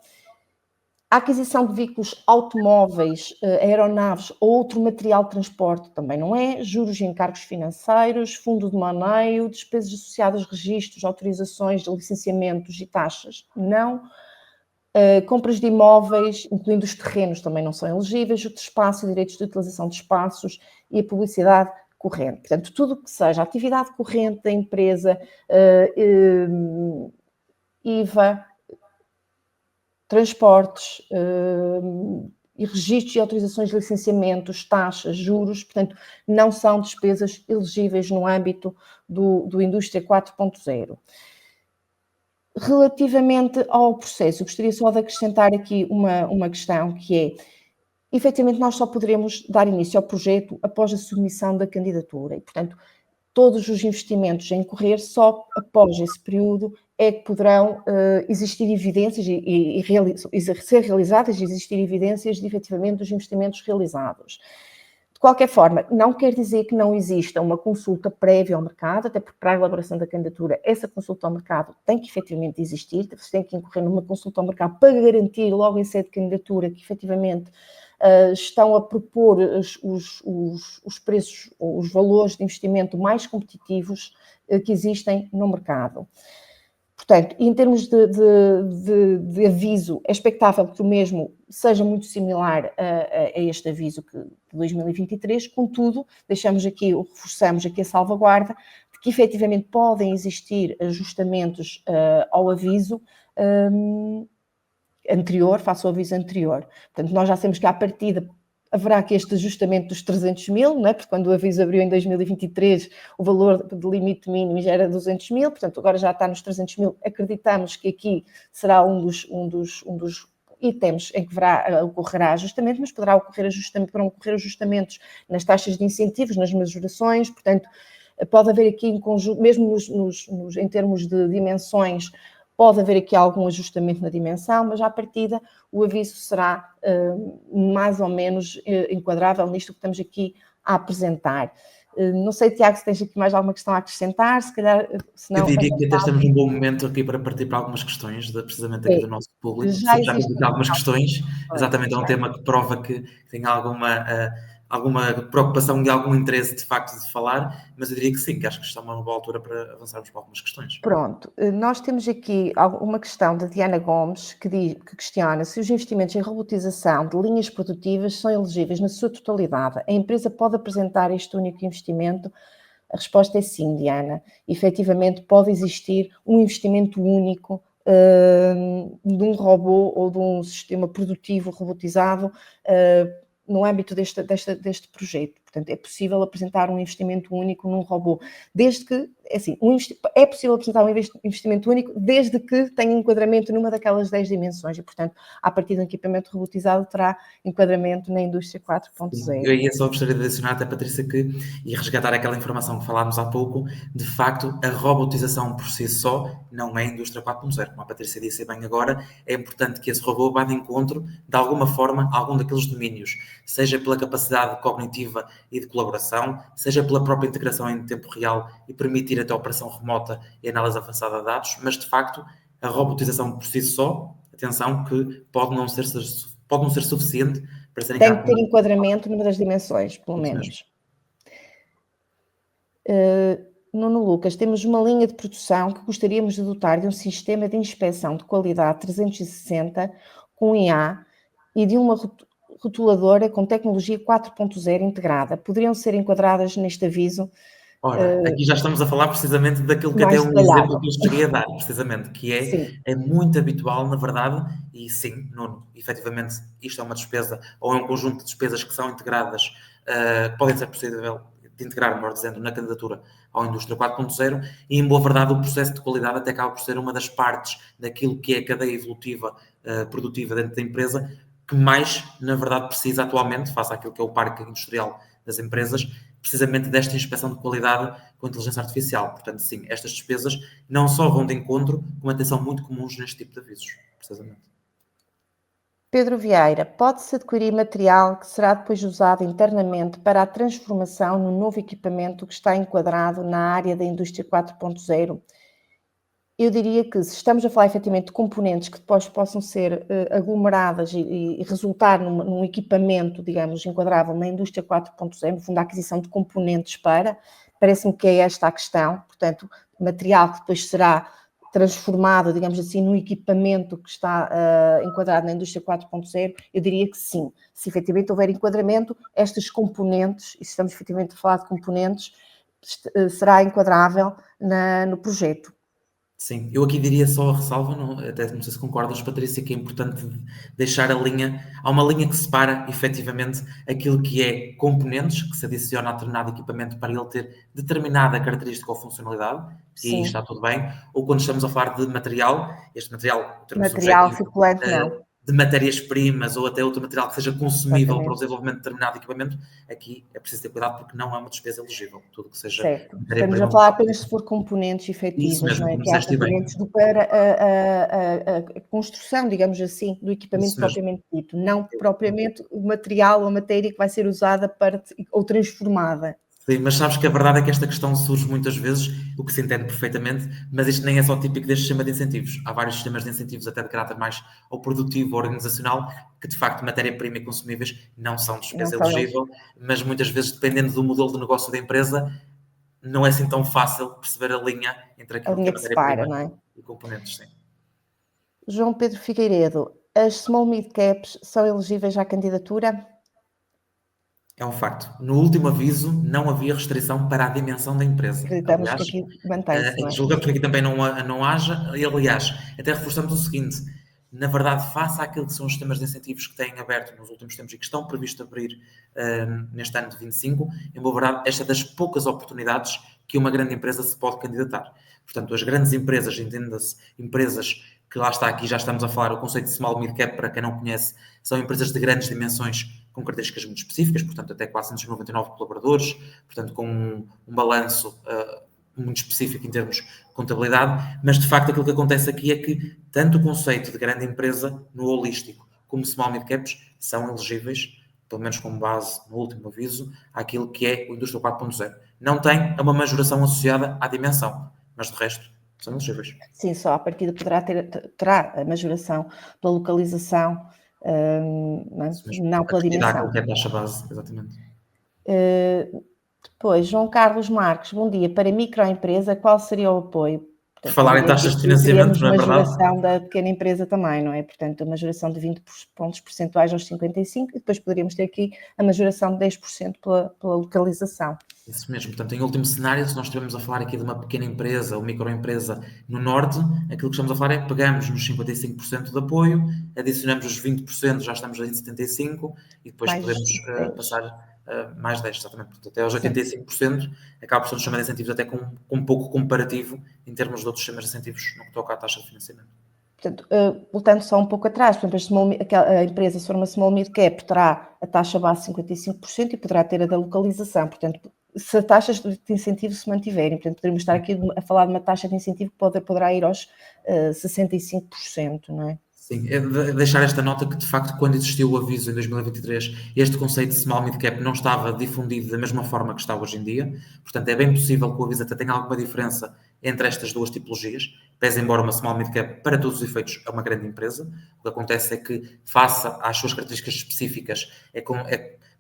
A aquisição de veículos automóveis, aeronaves ou outro material de transporte também não é. Juros e encargos financeiros, fundo de maneio, despesas associadas a registros, autorizações, licenciamentos e taxas, não. Compras de imóveis, incluindo os terrenos, também não são elegíveis, o espaço e direitos de utilização de espaços e a publicidade corrente. Portanto, tudo o que seja atividade corrente da empresa, IVA, transportes, e registros e autorizações de licenciamentos, taxas, juros, portanto, não são despesas elegíveis no âmbito do Indústria 4.0. Relativamente ao processo, gostaria só de acrescentar aqui uma questão, que é, efetivamente, nós só poderemos dar início ao projeto após a submissão da candidatura e, portanto, todos os investimentos a incorrer, só após esse período é que poderão existir evidências e ser realizadas e existir evidências de, efetivamente, dos investimentos realizados. De qualquer forma, não quer dizer que não exista uma consulta prévia ao mercado, até porque para a elaboração da candidatura, essa consulta ao mercado tem que efetivamente existir, você tem que incorrer numa consulta ao mercado para garantir logo em sede de candidatura que efetivamente estão a propor os preços, os valores de investimento mais competitivos que existem no mercado. Portanto, em termos de aviso, é expectável que o mesmo seja muito similar a este aviso de 2023, contudo, reforçamos aqui a salvaguarda de que efetivamente podem existir ajustamentos ao aviso anterior, face ao aviso anterior. Portanto, nós já sabemos que à partida haverá aqui este ajustamento dos 300 mil, não é? Porque quando o aviso abriu em 2023, o valor de limite mínimo já era 200 mil, portanto agora já está nos 300 mil. Acreditamos que aqui será um dos itens em que ocorrerá ajustamento, mas poderão ocorrer ajustamentos nas taxas de incentivos, nas majorações, portanto pode haver aqui em conjunto, mesmo em termos de dimensões, pode haver aqui algum ajustamento na dimensão, mas à partida o aviso será mais ou menos enquadrável nisto que estamos aqui a apresentar. Não sei, Tiago, se tens aqui mais alguma questão a acrescentar, se calhar... Eu diria que até estamos num bom momento aqui para partir para algumas questões, precisamente aqui do nosso público. Já temos algumas questões, exatamente, é um tema que prova que tem alguma preocupação e algum interesse, de facto, de falar, mas eu diria que sim, que acho que está uma boa altura para avançarmos para algumas questões. Pronto, nós temos aqui uma questão da Diana Gomes, que questiona se os investimentos em robotização de linhas produtivas são elegíveis na sua totalidade. A empresa pode apresentar este único investimento? A resposta é sim, Diana. Efetivamente, pode existir um investimento único de um robô ou de um sistema produtivo robotizado no âmbito deste projeto. Portanto, é possível apresentar um investimento único num robô, desde que, assim, é possível apresentar um investimento único desde que tenha enquadramento numa daquelas 10 dimensões e, portanto, a partir do equipamento robotizado terá enquadramento na indústria 4.0. Eu ia só gostaria de adicionar até, Patrícia, e resgatar aquela informação que falámos há pouco, de facto, a robotização por si só não é a indústria 4.0, como a Patrícia disse bem agora, é importante que esse robô vá de encontro, de alguma forma, a algum daqueles domínios, seja pela capacidade cognitiva e de colaboração, seja pela própria integração em tempo real e permitir até a operação remota e análise avançada de dados, mas de facto a robotização por si só, atenção, que pode não ser suficiente para ser tem que ter enquadramento numa das dimensões, pelo menos. Nuno Lucas, temos uma linha de produção que gostaríamos de dotar de um sistema de inspeção de qualidade 360 com IA e de uma rotuladora com tecnologia 4.0 integrada. Poderiam ser enquadradas neste aviso? Ora, aqui já estamos a falar precisamente daquilo que até é um exemplo que eu cheguei a dar, precisamente, que é muito habitual, na verdade, e sim, Nuno, efetivamente, isto é uma despesa, ou é um conjunto de despesas que são integradas, que podem ser possível de integrar, melhor dizendo, na candidatura à indústria 4.0, e em boa verdade o processo de qualidade até acaba por ser uma das partes daquilo que é a cadeia evolutiva, produtiva dentro da empresa, que mais, na verdade, precisa atualmente, face àquilo que é o parque industrial das empresas, precisamente desta inspeção de qualidade com inteligência artificial. Portanto, sim, estas despesas não só vão de encontro, como até são muito comuns neste tipo de avisos, precisamente. Pedro Vieira, pode-se adquirir material que será depois usado internamente para a transformação no novo equipamento que está enquadrado na área da indústria 4.0? Eu diria que se estamos a falar efetivamente de componentes que depois possam ser aglomeradas e resultar num equipamento, digamos, enquadrável na indústria 4.0, no fundo a aquisição de componentes parece-me que é esta a questão, portanto, material que depois será transformado, digamos assim, no equipamento que está enquadrado na indústria 4.0, eu diria que sim. Se efetivamente houver enquadramento, estas componentes, e se estamos efetivamente a falar de componentes, será enquadrável no projeto. Sim, eu aqui diria só a ressalva, até não sei se concordas, Patrícia, que é importante deixar a linha, há uma linha que separa efetivamente aquilo que é componentes, que se adiciona a determinado equipamento para ele ter determinada característica ou funcionalidade, e aí está tudo bem, ou quando estamos a falar de material, este material, o termo Material subjetivo, circulante, não. de matérias-primas ou até outro material que seja consumível para o Exatamente. desenvolvimento de determinado equipamento, aqui é preciso ter cuidado porque não é uma despesa elegível, tudo que seja certo. Estamos matéria-prima. a falar apenas se for componentes efetivos, Isso mesmo, não é? como Que há disseste bem. componentes para a construção, digamos assim, do equipamento Isso mesmo. propriamente dito, não propriamente o material ou a matéria que vai ser usada ou transformada. Sim, mas sabes que a verdade é que esta questão surge muitas vezes, o que se entende perfeitamente, mas isto nem é só típico deste sistema de incentivos. Há vários sistemas de incentivos, até de caráter mais ou produtivo ou organizacional, que de facto matéria-prima e consumíveis não são Não despesa são eles. elegível, mas muitas vezes, dependendo do modelo de negócio da empresa, não é assim tão fácil perceber a linha entre A aquilo que é linha que separa, matéria-prima não é? e componentes, sim. João Pedro Figueiredo, as small mid caps são elegíveis à candidatura? É um facto. No último aviso, não havia restrição para a dimensão da empresa. Acreditamos que Aliás, aqui mantém-se, não é? julgamos que aqui também não haja. E, aliás, até reforçamos o seguinte: na verdade, face àquilo que são os sistemas de incentivos que têm aberto nos últimos tempos e que estão previstos abrir neste ano de 25, em boa verdade, esta é das poucas oportunidades que uma grande empresa se pode candidatar. Portanto, as grandes empresas, entenda-se, empresas que lá está, aqui já estamos a falar, o conceito de small mid cap, para quem não conhece, são empresas de grandes dimensões com características muito específicas, portanto até 499 colaboradores, portanto com um balanço muito específico em termos de contabilidade, mas de facto aquilo que acontece aqui é que tanto o conceito de grande empresa no holístico como small mid caps são elegíveis, pelo menos com base no último aviso, àquilo que é o Indústria 4.0. Não tem uma majoração associada à dimensão, mas de resto são elegíveis. Sim, só a partida terá a majoração pela localização, não pela dimensão. Que é a taxa base, exatamente. Depois, João Carlos Marques, bom dia. Para microempresa, qual seria o apoio? Por falar em taxas de financiamento, não é verdade? Majoração da pequena empresa também, não é? Portanto, a majoração de 20 pontos percentuais aos 55 e depois poderíamos ter aqui a majoração de 10% pela localização. Isso mesmo, portanto, em último cenário, se nós estivermos a falar aqui de uma pequena empresa ou microempresa no Norte, aquilo que estamos a falar é que pegamos nos 55% de apoio, adicionamos os 20%, já estamos em 75% e depois Mais podemos 10. passar mais 10%, exatamente. Portanto, até aos 85%, acaba por ser um sistema de incentivos até com um pouco comparativo em termos de outros sistemas de incentivos no que toca à taxa de financiamento. Portanto, voltando só um pouco atrás, por exemplo, a empresa, se for uma small mid cap, terá a taxa base de 55% e poderá ter a da localização. Portanto, se as taxas de incentivo se mantiverem, portanto, poderíamos estar aqui a falar de uma taxa de incentivo que poderá ir aos 65%, não é? Sim, é de deixar esta nota que, de facto, quando existiu o aviso em 2023, este conceito de small mid cap não estava difundido da mesma forma que está hoje em dia. Portanto, é bem possível que o aviso até tenha alguma diferença entre estas duas tipologias, pese embora uma small mid cap, para todos os efeitos, é uma grande empresa. O que acontece é que, face às suas características específicas,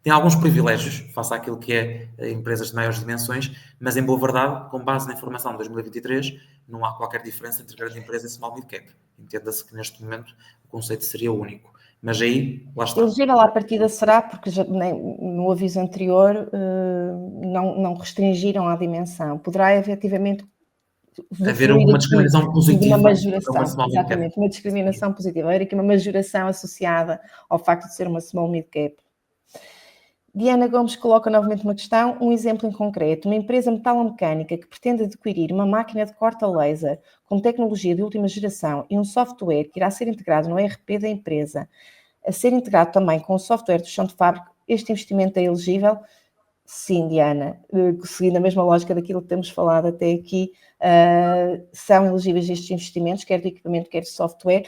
tem alguns privilégios face àquilo que é empresas de maiores dimensões, mas, em boa verdade, com base na informação de 2023, não há qualquer diferença entre grande empresa e small mid cap. Entenda-se que neste momento o conceito seria único. Mas aí, lá está. Elegível à partida será, porque já, no aviso anterior não restringiram a dimensão. Poderá efetivamente haver uma discriminação positiva. De uma majoração, uma exatamente, uma discriminação positiva. Haver aqui uma majoração associada ao facto de ser uma small mid cap. Diana Gomes coloca novamente uma questão, um exemplo em concreto. Uma empresa metalomecânica que pretende adquirir uma máquina de corte a laser com tecnologia de última geração e um software que irá ser integrado no ERP da empresa, a ser integrado também com o software do chão de fábrica, este investimento é elegível? Sim, Diana, seguindo a mesma lógica daquilo que temos falado até aqui, são elegíveis estes investimentos, quer de equipamento, quer de software,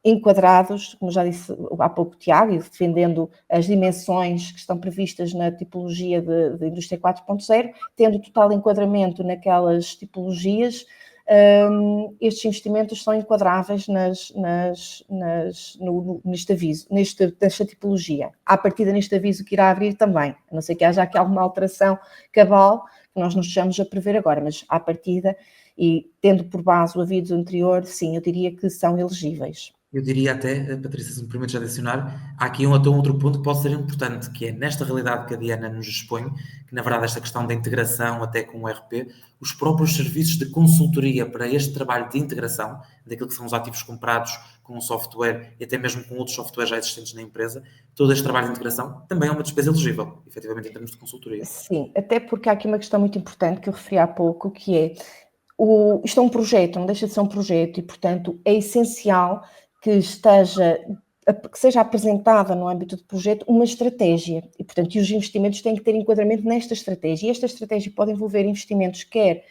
enquadrados, como já disse há pouco Tiago, e defendendo as dimensões que estão previstas na tipologia de indústria 4.0, tendo total enquadramento naquelas tipologias, estes investimentos são enquadráveis neste aviso, nesta tipologia. À partida neste aviso que irá abrir também, a não ser que haja aqui alguma alteração cabal, que nós não estejamos a prever agora, mas à partida e tendo por base o aviso anterior, sim, eu diria que são elegíveis. Eu diria até, Patrícia, se me permites adicionar, há aqui até um outro ponto que pode ser importante, que é nesta realidade que a Diana nos expõe, que na verdade esta questão da integração até com o ERP, os próprios serviços de consultoria para este trabalho de integração, daquilo que são os ativos comprados com o software e até mesmo com outros softwares já existentes na empresa, todo este trabalho de integração também é uma despesa elegível, efetivamente, em termos de consultoria. Sim, até porque há aqui uma questão muito importante que eu referi há pouco, que é, isto é um projeto, não deixa de ser um projeto e, portanto, é essencial que seja apresentada no âmbito do projeto uma estratégia e, portanto, os investimentos têm que ter enquadramento nesta estratégia. E esta estratégia pode envolver investimentos quer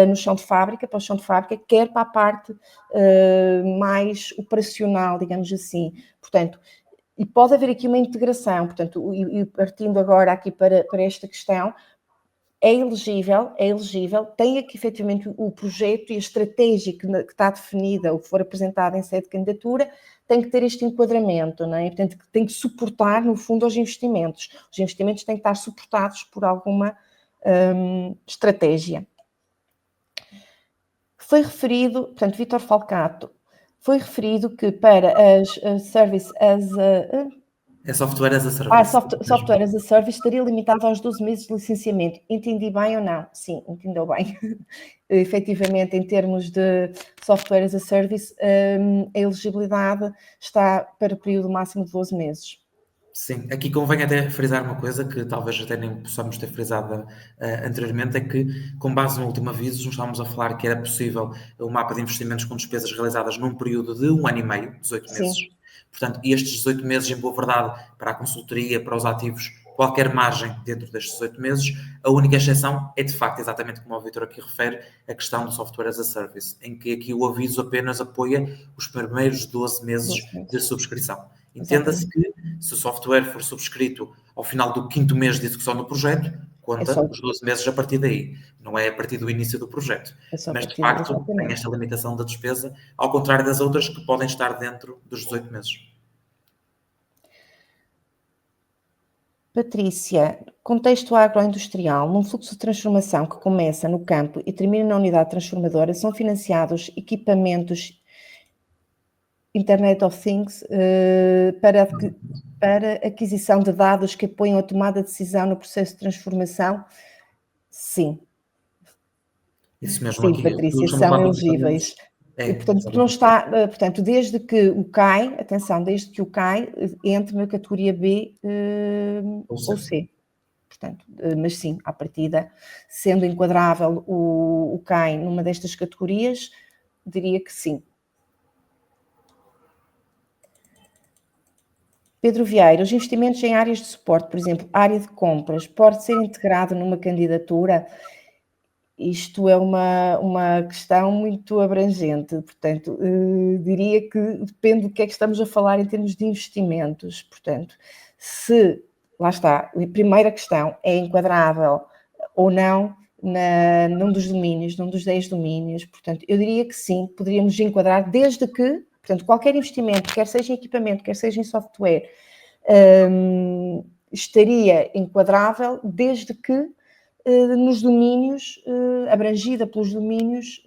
no chão de fábrica, para o chão de fábrica, quer para a parte mais operacional, digamos assim. Portanto, e pode haver aqui uma integração, portanto, e partindo agora aqui para esta questão, é elegível, tem aqui efetivamente o projeto e a estratégia que está definida, ou que for apresentada em sede de candidatura, tem que ter este enquadramento, não é? Portanto, tem que suportar, no fundo, os investimentos. Os investimentos têm que estar suportados por alguma estratégia. Foi referido, portanto, Vítor Falcato, foi referido que para as Service as É Software as a Service. Software as a Service estaria limitado aos 12 meses de licenciamento. Entendi bem ou não? Sim, entendeu bem. Efetivamente, em termos de Software as a Service, a elegibilidade está para o período máximo de 12 meses. Sim, aqui convém até frisar uma coisa que talvez até nem possamos ter frisado anteriormente, é que, com base no último aviso, nós estávamos a falar que era possível o mapa de investimentos com despesas realizadas num período de 1 ano e meio, 18 meses. Sim. Portanto, estes 18 meses, em boa verdade, para a consultoria, para os ativos, qualquer margem dentro destes 18 meses, a única exceção é, de facto, exatamente como o Vítor aqui refere, a questão do Software as a Service, em que aqui o aviso apenas apoia os primeiros 12 meses de subscrição. Entenda-se que, se o software for subscrito ao final do 5º mês de execução do projeto, conta os 12 meses a partir daí, não é a partir do início do projeto. Mas, de facto, tem esta limitação da despesa, ao contrário das outras que podem estar dentro dos 18 meses. Patrícia, contexto agroindustrial, num fluxo de transformação que começa no campo e termina na unidade transformadora, são financiados equipamentos Internet of Things para aquisição de dados que apoiam a tomada de decisão no processo de transformação? Sim. Isso mesmo. Sim, aqui, Patrícia, são elegíveis. E, portanto, não está, portanto, desde que o CAI, atenção, desde que o CAI entre na categoria B ou C. Portanto, mas sim, à partida, sendo enquadrável o CAI numa destas categorias, diria que sim. Pedro Vieira, os investimentos em áreas de suporte, por exemplo, área de compras, pode ser integrado numa candidatura? Isto é uma questão muito abrangente, portanto, diria que depende do que é que estamos a falar em termos de investimentos. Portanto, se, lá está, a primeira questão é enquadrável ou não num dos domínios, num dos 10 domínios, portanto, eu diria que sim, poderíamos enquadrar desde que, portanto, qualquer investimento, quer seja em equipamento, quer seja em software, estaria enquadrável desde que nos domínios, abrangida pelos domínios,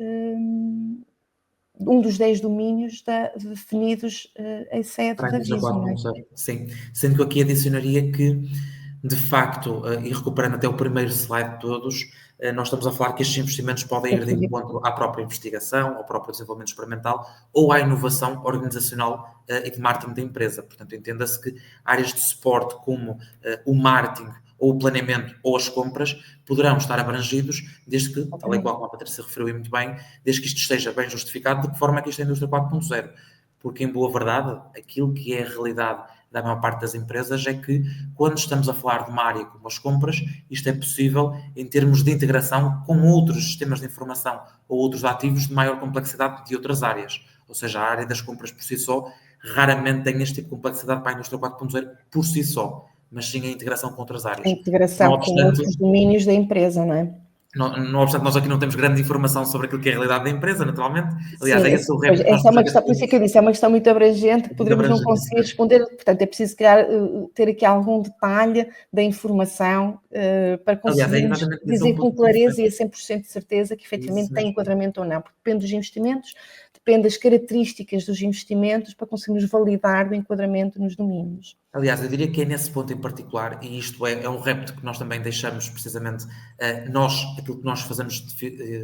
um dos 10 domínios definidos em sede de aviso. Sim, sendo que eu aqui adicionaria que, de facto, e recuperando até o primeiro slide de todos, nós estamos a falar que estes investimentos podem ir de encontro à própria investigação, ao próprio desenvolvimento experimental ou à inovação organizacional e de marketing da empresa. Portanto, entenda-se que áreas de suporte como o marketing, ou o planeamento, ou as compras, poderão estar abrangidos, desde que, tal e qual como a Patrícia referiu muito bem, desde que isto esteja bem justificado, de que forma é que isto é a indústria 4.0. Porque, em boa verdade, aquilo que é a realidade da maior parte das empresas é que, quando estamos a falar de uma área como as compras, isto é possível em termos de integração com outros sistemas de informação ou outros ativos de maior complexidade de outras áreas. Ou seja, a área das compras por si só raramente tem este tipo de complexidade para a indústria 4.0 por si só, mas sim a integração com outras áreas. A integração com outros domínios da empresa, não é? Não obstante, nós aqui não temos grande informação sobre aquilo que é a realidade da empresa, naturalmente. Aliás, Sim, é esse o pois, repto que nós essa é uma temos. questão, por isso é que eu disse, é uma questão muito abrangente que Muito poderemos não abrangente, conseguir responder, portanto é preciso ter aqui algum detalhe da informação para Aliás, é conseguirmos exatamente esse dizer um com ponto clareza interessante. e a 100% de certeza que efetivamente Isso tem mesmo. enquadramento ou não, porque depende dos investimentos, depende das características dos investimentos para conseguirmos validar o enquadramento nos domínios. Aliás, eu diria que é nesse ponto em particular, e isto é um repto que nós também deixamos precisamente, nós, aquilo que nós fazemos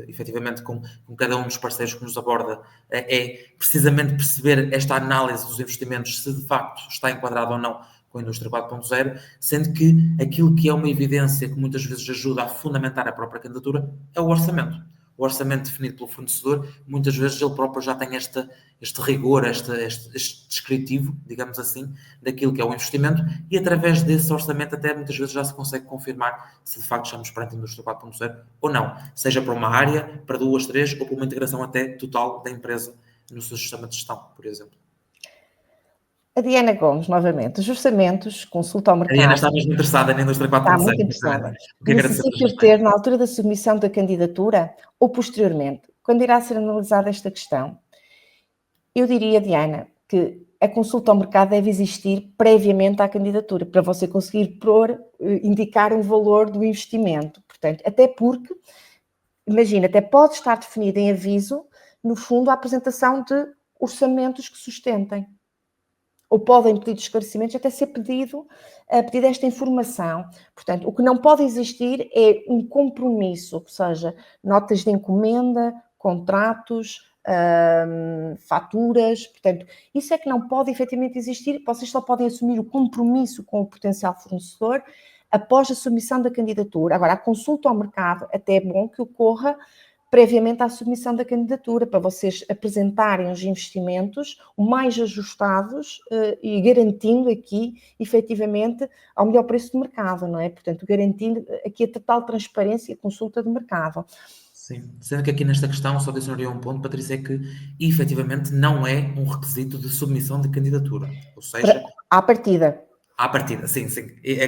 efetivamente com cada um dos parceiros que nos aborda, é precisamente perceber esta análise dos investimentos, se de facto está enquadrado ou não com a indústria 4.0, sendo que aquilo que é uma evidência que muitas vezes ajuda a fundamentar a própria candidatura é o orçamento. O orçamento definido pelo fornecedor, muitas vezes ele próprio já tem este rigor, este descritivo, digamos assim, daquilo que é o investimento, e através desse orçamento até muitas vezes já se consegue confirmar se de facto estamos perante a indústria 4.0 ou não, seja para uma área, para duas, três, ou para uma integração até total da empresa no seu sistema de gestão, por exemplo. A Diana Gomes, novamente, os orçamentos, consulta ao A Diana mercado. está mesmo interessada na indústria Está 4.0. muito interessada. O que agradecer Necessita pela de ter na altura da submissão da candidatura ou posteriormente, quando irá ser analisada esta questão? Eu diria, Diana, que a consulta ao mercado deve existir previamente à candidatura, para você conseguir indicar um valor do investimento. Portanto, até porque, imagina, até pode estar definido em aviso, no fundo, a apresentação de orçamentos que sustentem. Ou podem pedir esclarecimentos, até ser pedido esta informação. Portanto, o que não pode existir é um compromisso, ou seja, notas de encomenda, contratos, faturas, portanto, isso é que não pode efetivamente existir, vocês só podem assumir o compromisso com o potencial fornecedor após a submissão da candidatura. Agora, a consulta ao mercado até é bom que ocorra previamente à submissão da candidatura, para vocês apresentarem os investimentos o mais ajustados e garantindo aqui, efetivamente, ao melhor preço de mercado, não é? Portanto, garantindo aqui a total transparência e consulta de mercado. Sim, sendo que aqui nesta questão só adicionaria um ponto, Patrícia, é que efetivamente não é um requisito de submissão de candidatura, ou seja, à partida. à partida, sim.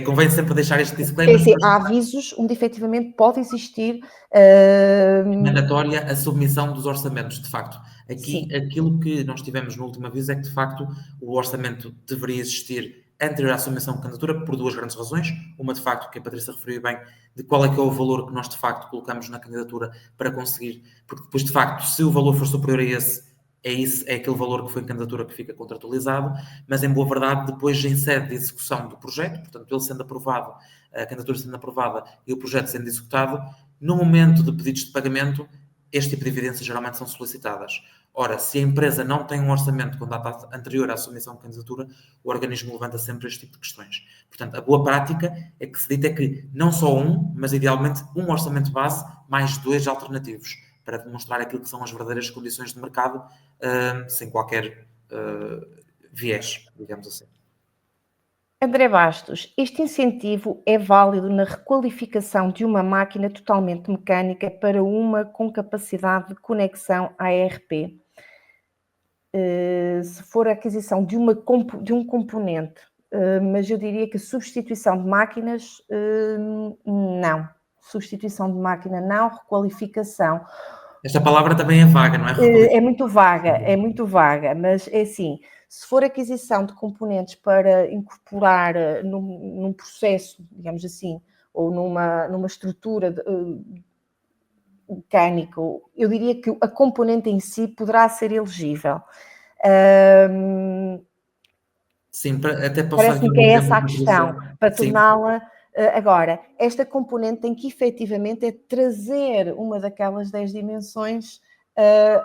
Convém sempre deixar este Porque, disclaimer. assim, há avisos onde efetivamente pode existir mandatória a submissão dos orçamentos, de facto. Aqui, sim. aquilo que nós tivemos no último aviso é que, de facto, o orçamento deveria existir anterior à submissão de candidatura por duas grandes razões. Uma, de facto, que a Patrícia referiu bem, de qual é que é o valor que nós, de facto, colocamos na candidatura para conseguir, porque depois, de facto, se o valor for superior a esse, é aquele valor que foi em candidatura que fica contratualizado, mas, em boa verdade, depois, em sede de execução do projeto, portanto, ele sendo aprovado, a candidatura sendo aprovada e o projeto sendo executado, no momento de pedidos de pagamento, este tipo de evidências geralmente são solicitadas. Ora, se a empresa não tem um orçamento com data anterior à submissão de candidatura, o organismo levanta sempre este tipo de questões. Portanto, a boa prática é que se dita que não só um, mas idealmente um orçamento base mais dois alternativos, para demonstrar aquilo que são as verdadeiras condições de mercado, sem qualquer viés, digamos assim. André Bastos, este incentivo é válido na requalificação de uma máquina totalmente mecânica para uma com capacidade de conexão à ERP? Se for a aquisição de um componente, mas eu diria que a substituição de máquinas, não. Substituição de máquina não, requalificação. Esta palavra também é vaga, não é? É muito vaga, mas é assim, se for aquisição de componentes para incorporar num processo, digamos assim, ou numa estrutura mecânica, eu diria que a componente em si poderá ser elegível. Sim, até posso dar aqui Parece-me um que é exemplo, essa a questão, para torná-la... Agora, esta componente tem que efetivamente trazer uma daquelas 10 dimensões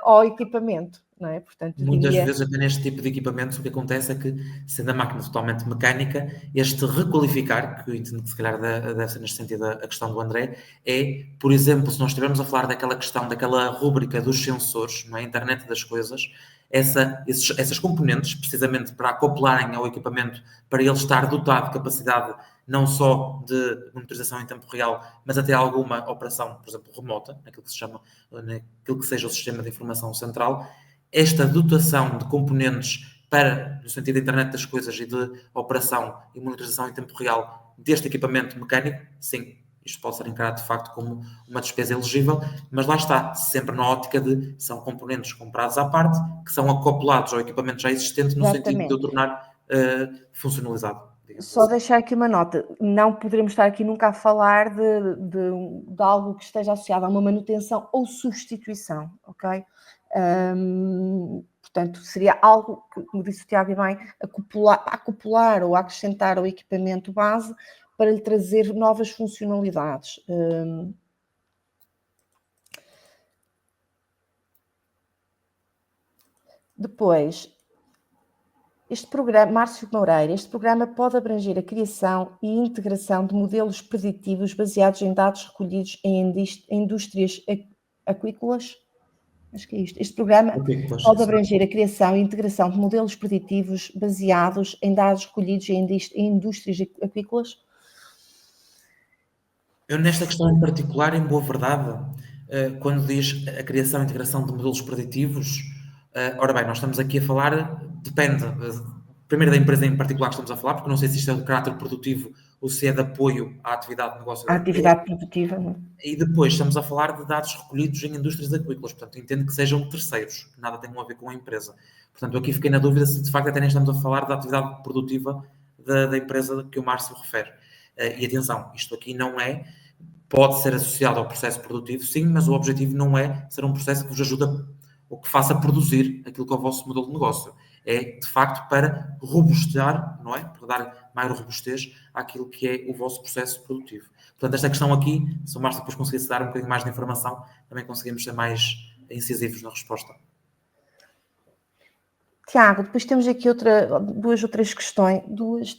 ao equipamento, não é? Portanto, muitas vezes até neste tipo de equipamentos o que acontece é que, sendo a máquina totalmente mecânica, este requalificar, que eu entendo que se calhar deve ser neste sentido a questão do André, é, por exemplo, se nós estivermos a falar daquela questão, daquela rúbrica dos sensores, na internet das coisas, essas componentes, precisamente para acoplarem ao equipamento, para ele estar dotado de capacidade não só de monitorização em tempo real, mas até alguma operação, por exemplo, remota, naquilo que se chama, naquilo que seja o sistema de informação central, esta dotação de componentes para, no sentido da internet das coisas e de operação e monitorização em tempo real deste equipamento mecânico, sim, isto pode ser encarado de facto como uma despesa elegível, mas lá está, sempre na ótica de são componentes comprados à parte, que são acoplados ao equipamento já existente, no sentido de o tornar funcionalizado. Só assim. deixar aqui uma nota, não poderemos estar aqui nunca a falar de algo que esteja associado a uma manutenção ou substituição, ok? Portanto, seria algo que, como disse o Tiago bem, acoplar ou acrescentar ao equipamento base para lhe trazer novas funcionalidades. Depois, este programa, Márcio Moreira, este programa pode abranger a criação e integração de modelos preditivos baseados em dados recolhidos em indústrias aquícolas. Acho que é isto. Este programa pode abranger a criação e integração de modelos preditivos baseados em dados recolhidos em indústrias aquícolas. Eu, nesta questão em particular, em boa verdade, quando diz a criação e integração de modelos preditivos, ora bem, nós estamos aqui a falar, depende, primeiro da empresa em particular que estamos a falar, porque não sei se isto é de caráter produtivo ou se é de apoio à atividade de negócio. À atividade produtiva, não? E depois estamos a falar de dados recolhidos em indústrias aquícolas, portanto, entendo que sejam terceiros, que nada tenham a ver com a empresa. Portanto, aqui fiquei na dúvida se de facto até nem estamos a falar da atividade produtiva da empresa que o Márcio refere. E atenção, isto aqui não é, pode ser associado ao processo produtivo, sim, mas o objetivo não é ser um processo que vos ajuda ou que faça produzir aquilo que é o vosso modelo de negócio. É, de facto, para robustear, não é? Para dar maior robustez àquilo que é o vosso processo produtivo. Portanto, esta questão aqui, se o Márcio depois conseguisse dar um bocadinho mais de informação, também conseguimos ser mais incisivos na resposta. Tiago, depois temos aqui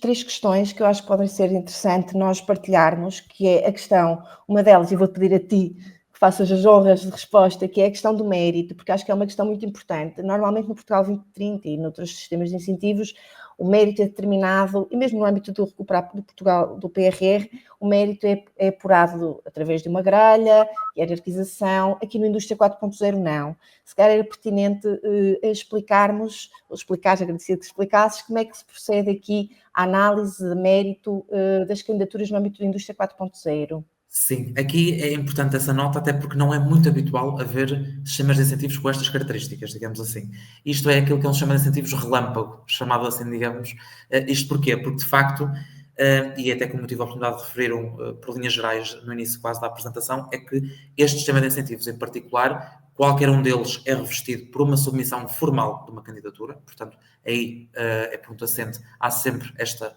três questões que eu acho que podem ser interessantes nós partilharmos, que é a questão, uma delas, e vou-te pedir a ti que faças as honras de resposta, que é a questão do mérito, porque acho que é uma questão muito importante. Normalmente no Portugal 2030 e noutros sistemas de incentivos, o mérito é determinado, e mesmo no âmbito do Recuperar do Portugal, do PRR, o mérito é apurado através de uma grelha, hierarquização. Aqui no Indústria 4.0 não. Se calhar era pertinente explicarmos, agradecer que explicasses como é que se procede aqui a análise de mérito das candidaturas no âmbito da Indústria 4.0. Sim, aqui é importante essa nota, até porque não é muito habitual haver sistemas de incentivos com estas características, digamos assim. Isto é aquilo que é um sistema de incentivos relâmpago, chamado assim, digamos. Isto porquê? Porque, de facto, e até como tive a oportunidade de referir por linhas gerais no início quase da apresentação, é que este sistema de incentivos em particular, qualquer um deles é revestido por uma submissão formal de uma candidatura, portanto, aí é ponto assente, há sempre esta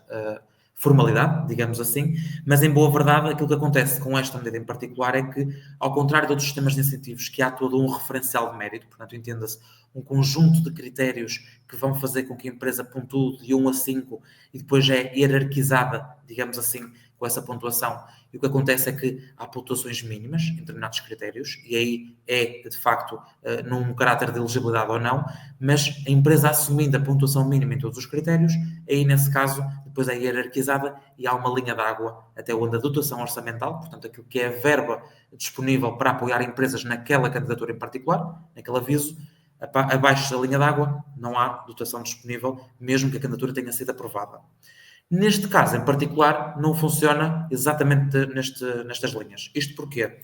formalidade, digamos assim, mas em boa verdade aquilo que acontece com esta medida em particular é que, ao contrário de outros sistemas de incentivos, que há todo um referencial de mérito, portanto, entenda-se, um conjunto de critérios que vão fazer com que a empresa pontue de 1 a 5 e depois é hierarquizada, digamos assim, com essa pontuação. E o que acontece é que há pontuações mínimas em determinados critérios, e aí é, de facto, num caráter de elegibilidade ou não, mas a empresa assumindo a pontuação mínima em todos os critérios, aí, nesse caso, depois é hierarquizada e há uma linha de água até onde a dotação orçamental, portanto, aquilo que é a verba disponível para apoiar empresas naquela candidatura em particular, naquele aviso, abaixo da linha de água não há dotação disponível, mesmo que a candidatura tenha sido aprovada. Neste caso, em particular, não funciona exatamente nestas linhas. Isto porque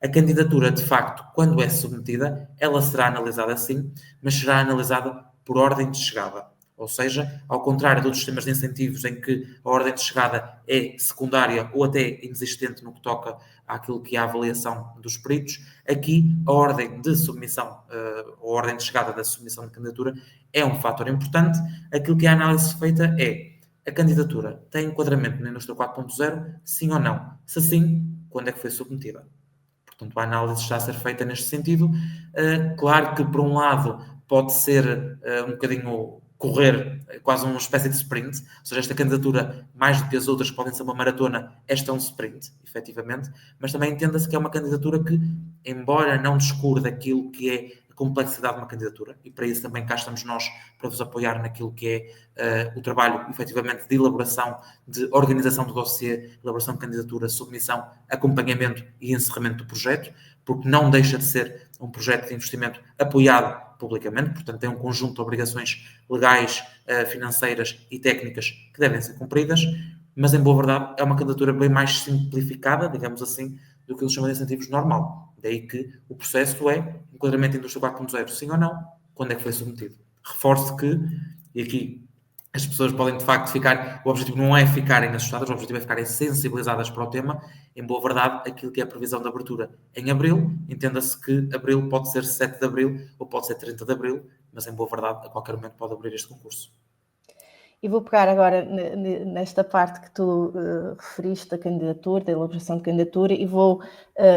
a candidatura, de facto, quando é submetida, ela será analisada sim, mas será analisada por ordem de chegada. Ou seja, ao contrário de outros sistemas de incentivos em que a ordem de chegada é secundária ou até inexistente no que toca àquilo que é a avaliação dos peritos, aqui a ordem de submissão, a ordem de chegada da submissão de candidatura é um fator importante. Aquilo que é a análise feita é: a candidatura tem enquadramento na Indústria 4.0, sim ou não? Se sim, quando é que foi submetida? Portanto, a análise está a ser feita neste sentido. Claro que, por um lado, pode ser um bocadinho correr, quase uma espécie de sprint, ou seja, esta candidatura, mais do que as outras que podem ser uma maratona, esta é um sprint, efetivamente, mas também entenda-se que é uma candidatura que, embora não descure daquilo que é a complexidade de uma candidatura, e para isso também cá estamos nós para vos apoiar naquilo que é o trabalho, efetivamente, de elaboração, de organização do dossiê, elaboração de candidatura, submissão, acompanhamento e encerramento do projeto, porque não deixa de ser um projeto de investimento apoiado publicamente, portanto tem um conjunto de obrigações legais, financeiras e técnicas que devem ser cumpridas, mas em boa verdade é uma candidatura bem mais simplificada, digamos assim, do que o sistema de incentivos normal. Daí que o processo é enquadramento da indústria 4.0, sim ou não, quando é que foi submetido. Reforço que, e aqui as pessoas podem de facto ficar, o objetivo não é ficarem assustadas, o objetivo é ficarem sensibilizadas para o tema. Em boa verdade, aquilo que é a previsão de abertura em abril, entenda-se que abril pode ser 7 de abril ou pode ser 30 de abril, mas em boa verdade, a qualquer momento pode abrir este concurso. E vou pegar agora nesta parte que tu referiste da candidatura, da elaboração de candidatura, e vou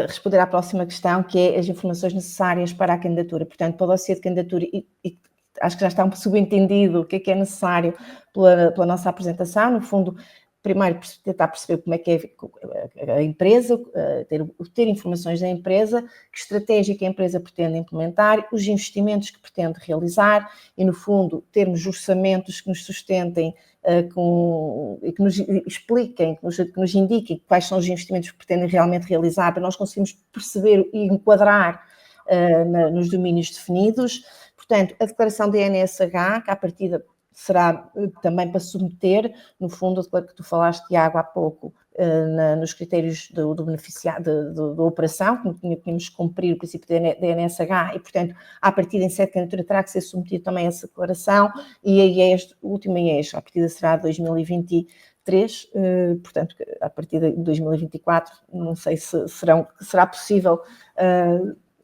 responder à próxima questão, que é as informações necessárias para a candidatura. Portanto, para o dossiê de candidatura, e acho que já está um subentendido o que é necessário pela nossa apresentação. No fundo, primeiro tentar perceber como é que é a empresa, ter informações da empresa, que estratégia que a empresa pretende implementar, os investimentos que pretende realizar e, no fundo, termos orçamentos que nos sustentem e que nos expliquem, que nos indiquem quais são os investimentos que pretendem realmente realizar, para nós conseguirmos perceber e enquadrar nos domínios definidos. Portanto, a declaração de NSH, que à partida será também para submeter, no fundo, que tu falaste, Tiago, há pouco, nos critérios do beneficiário, da operação, que tínhamos que cumprir o princípio da NSH, e, portanto, à partida, em sede de candidatura, terá que ser submetido também essa declaração, e a IES, o último IES, à partida será 2023, portanto, a partir de 2024, não sei se será possível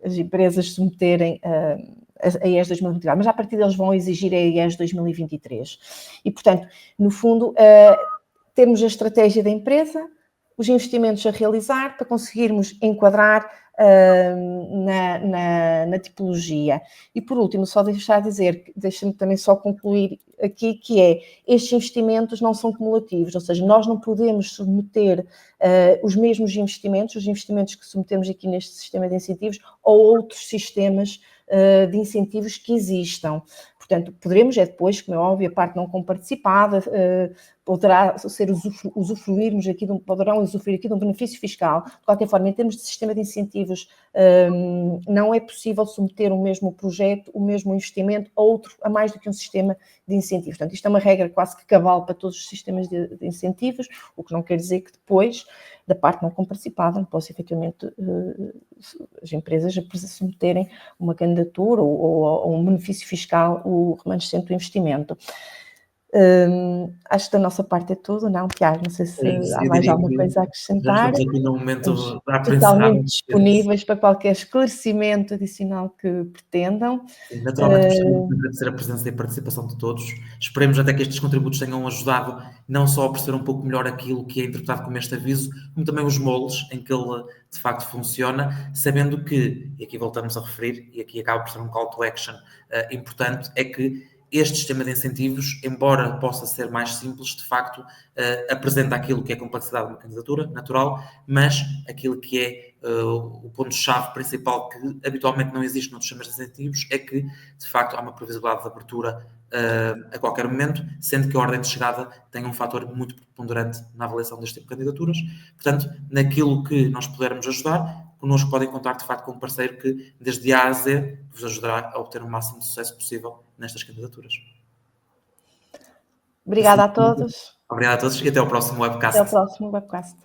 as empresas submeterem a IES 2024, mas a partir deles vão exigir a IES 2023. E, portanto, no fundo, termos a estratégia da empresa, os investimentos a realizar para conseguirmos enquadrar na tipologia. E, por último, só deixa-me também só concluir aqui, que é, estes investimentos não são cumulativos, ou seja, nós não podemos submeter os mesmos investimentos, os investimentos que submetemos aqui neste sistema de incentivos, ou outros sistemas de incentivos que existam. Portanto, poderemos depois, como é óbvio, a parte não comparticipada, poderão usufruir aqui de um benefício fiscal. De qualquer forma, em termos de sistema de incentivos, não é possível submeter o mesmo projeto, o mesmo investimento a mais do que um sistema de incentivos. Portanto, isto é uma regra quase que cabal para todos os sistemas de incentivos, o que não quer dizer que depois, da parte não comparticipada, não possa efetivamente as empresas submeterem uma candidatura ou um benefício fiscal, o remanescente do investimento. Acho que da nossa parte é tudo, não, Tiago? Não sei se há mais alguma coisa a acrescentar. Já estamos aqui no momento da totalmente disponíveis para qualquer esclarecimento adicional que pretendam. Naturalmente, gostaria de agradecer a presença e a participação de todos. Esperemos até que estes contributos tenham ajudado não só a perceber um pouco melhor aquilo que é interpretado como este aviso, como também os moldes em que ele de facto funciona, sabendo que, e aqui voltamos a referir, e aqui acaba por ser um call to action importante, é que este sistema de incentivos, embora possa ser mais simples, de facto apresenta aquilo que é a complexidade de uma candidatura natural, mas aquilo que é o ponto-chave principal que habitualmente não existe noutros sistemas de incentivos é que, de facto, há uma previsibilidade de abertura a qualquer momento, sendo que a ordem de chegada tem um fator muito preponderante na avaliação deste tipo de candidaturas. Portanto, naquilo que nós pudermos ajudar, connosco podem contar, de facto, com um parceiro que, desde A a Z, vos ajudará a obter o máximo de sucesso possível nestas candidaturas. Obrigada a todos. Obrigado a todos e até ao próximo webcast. Até ao próximo webcast.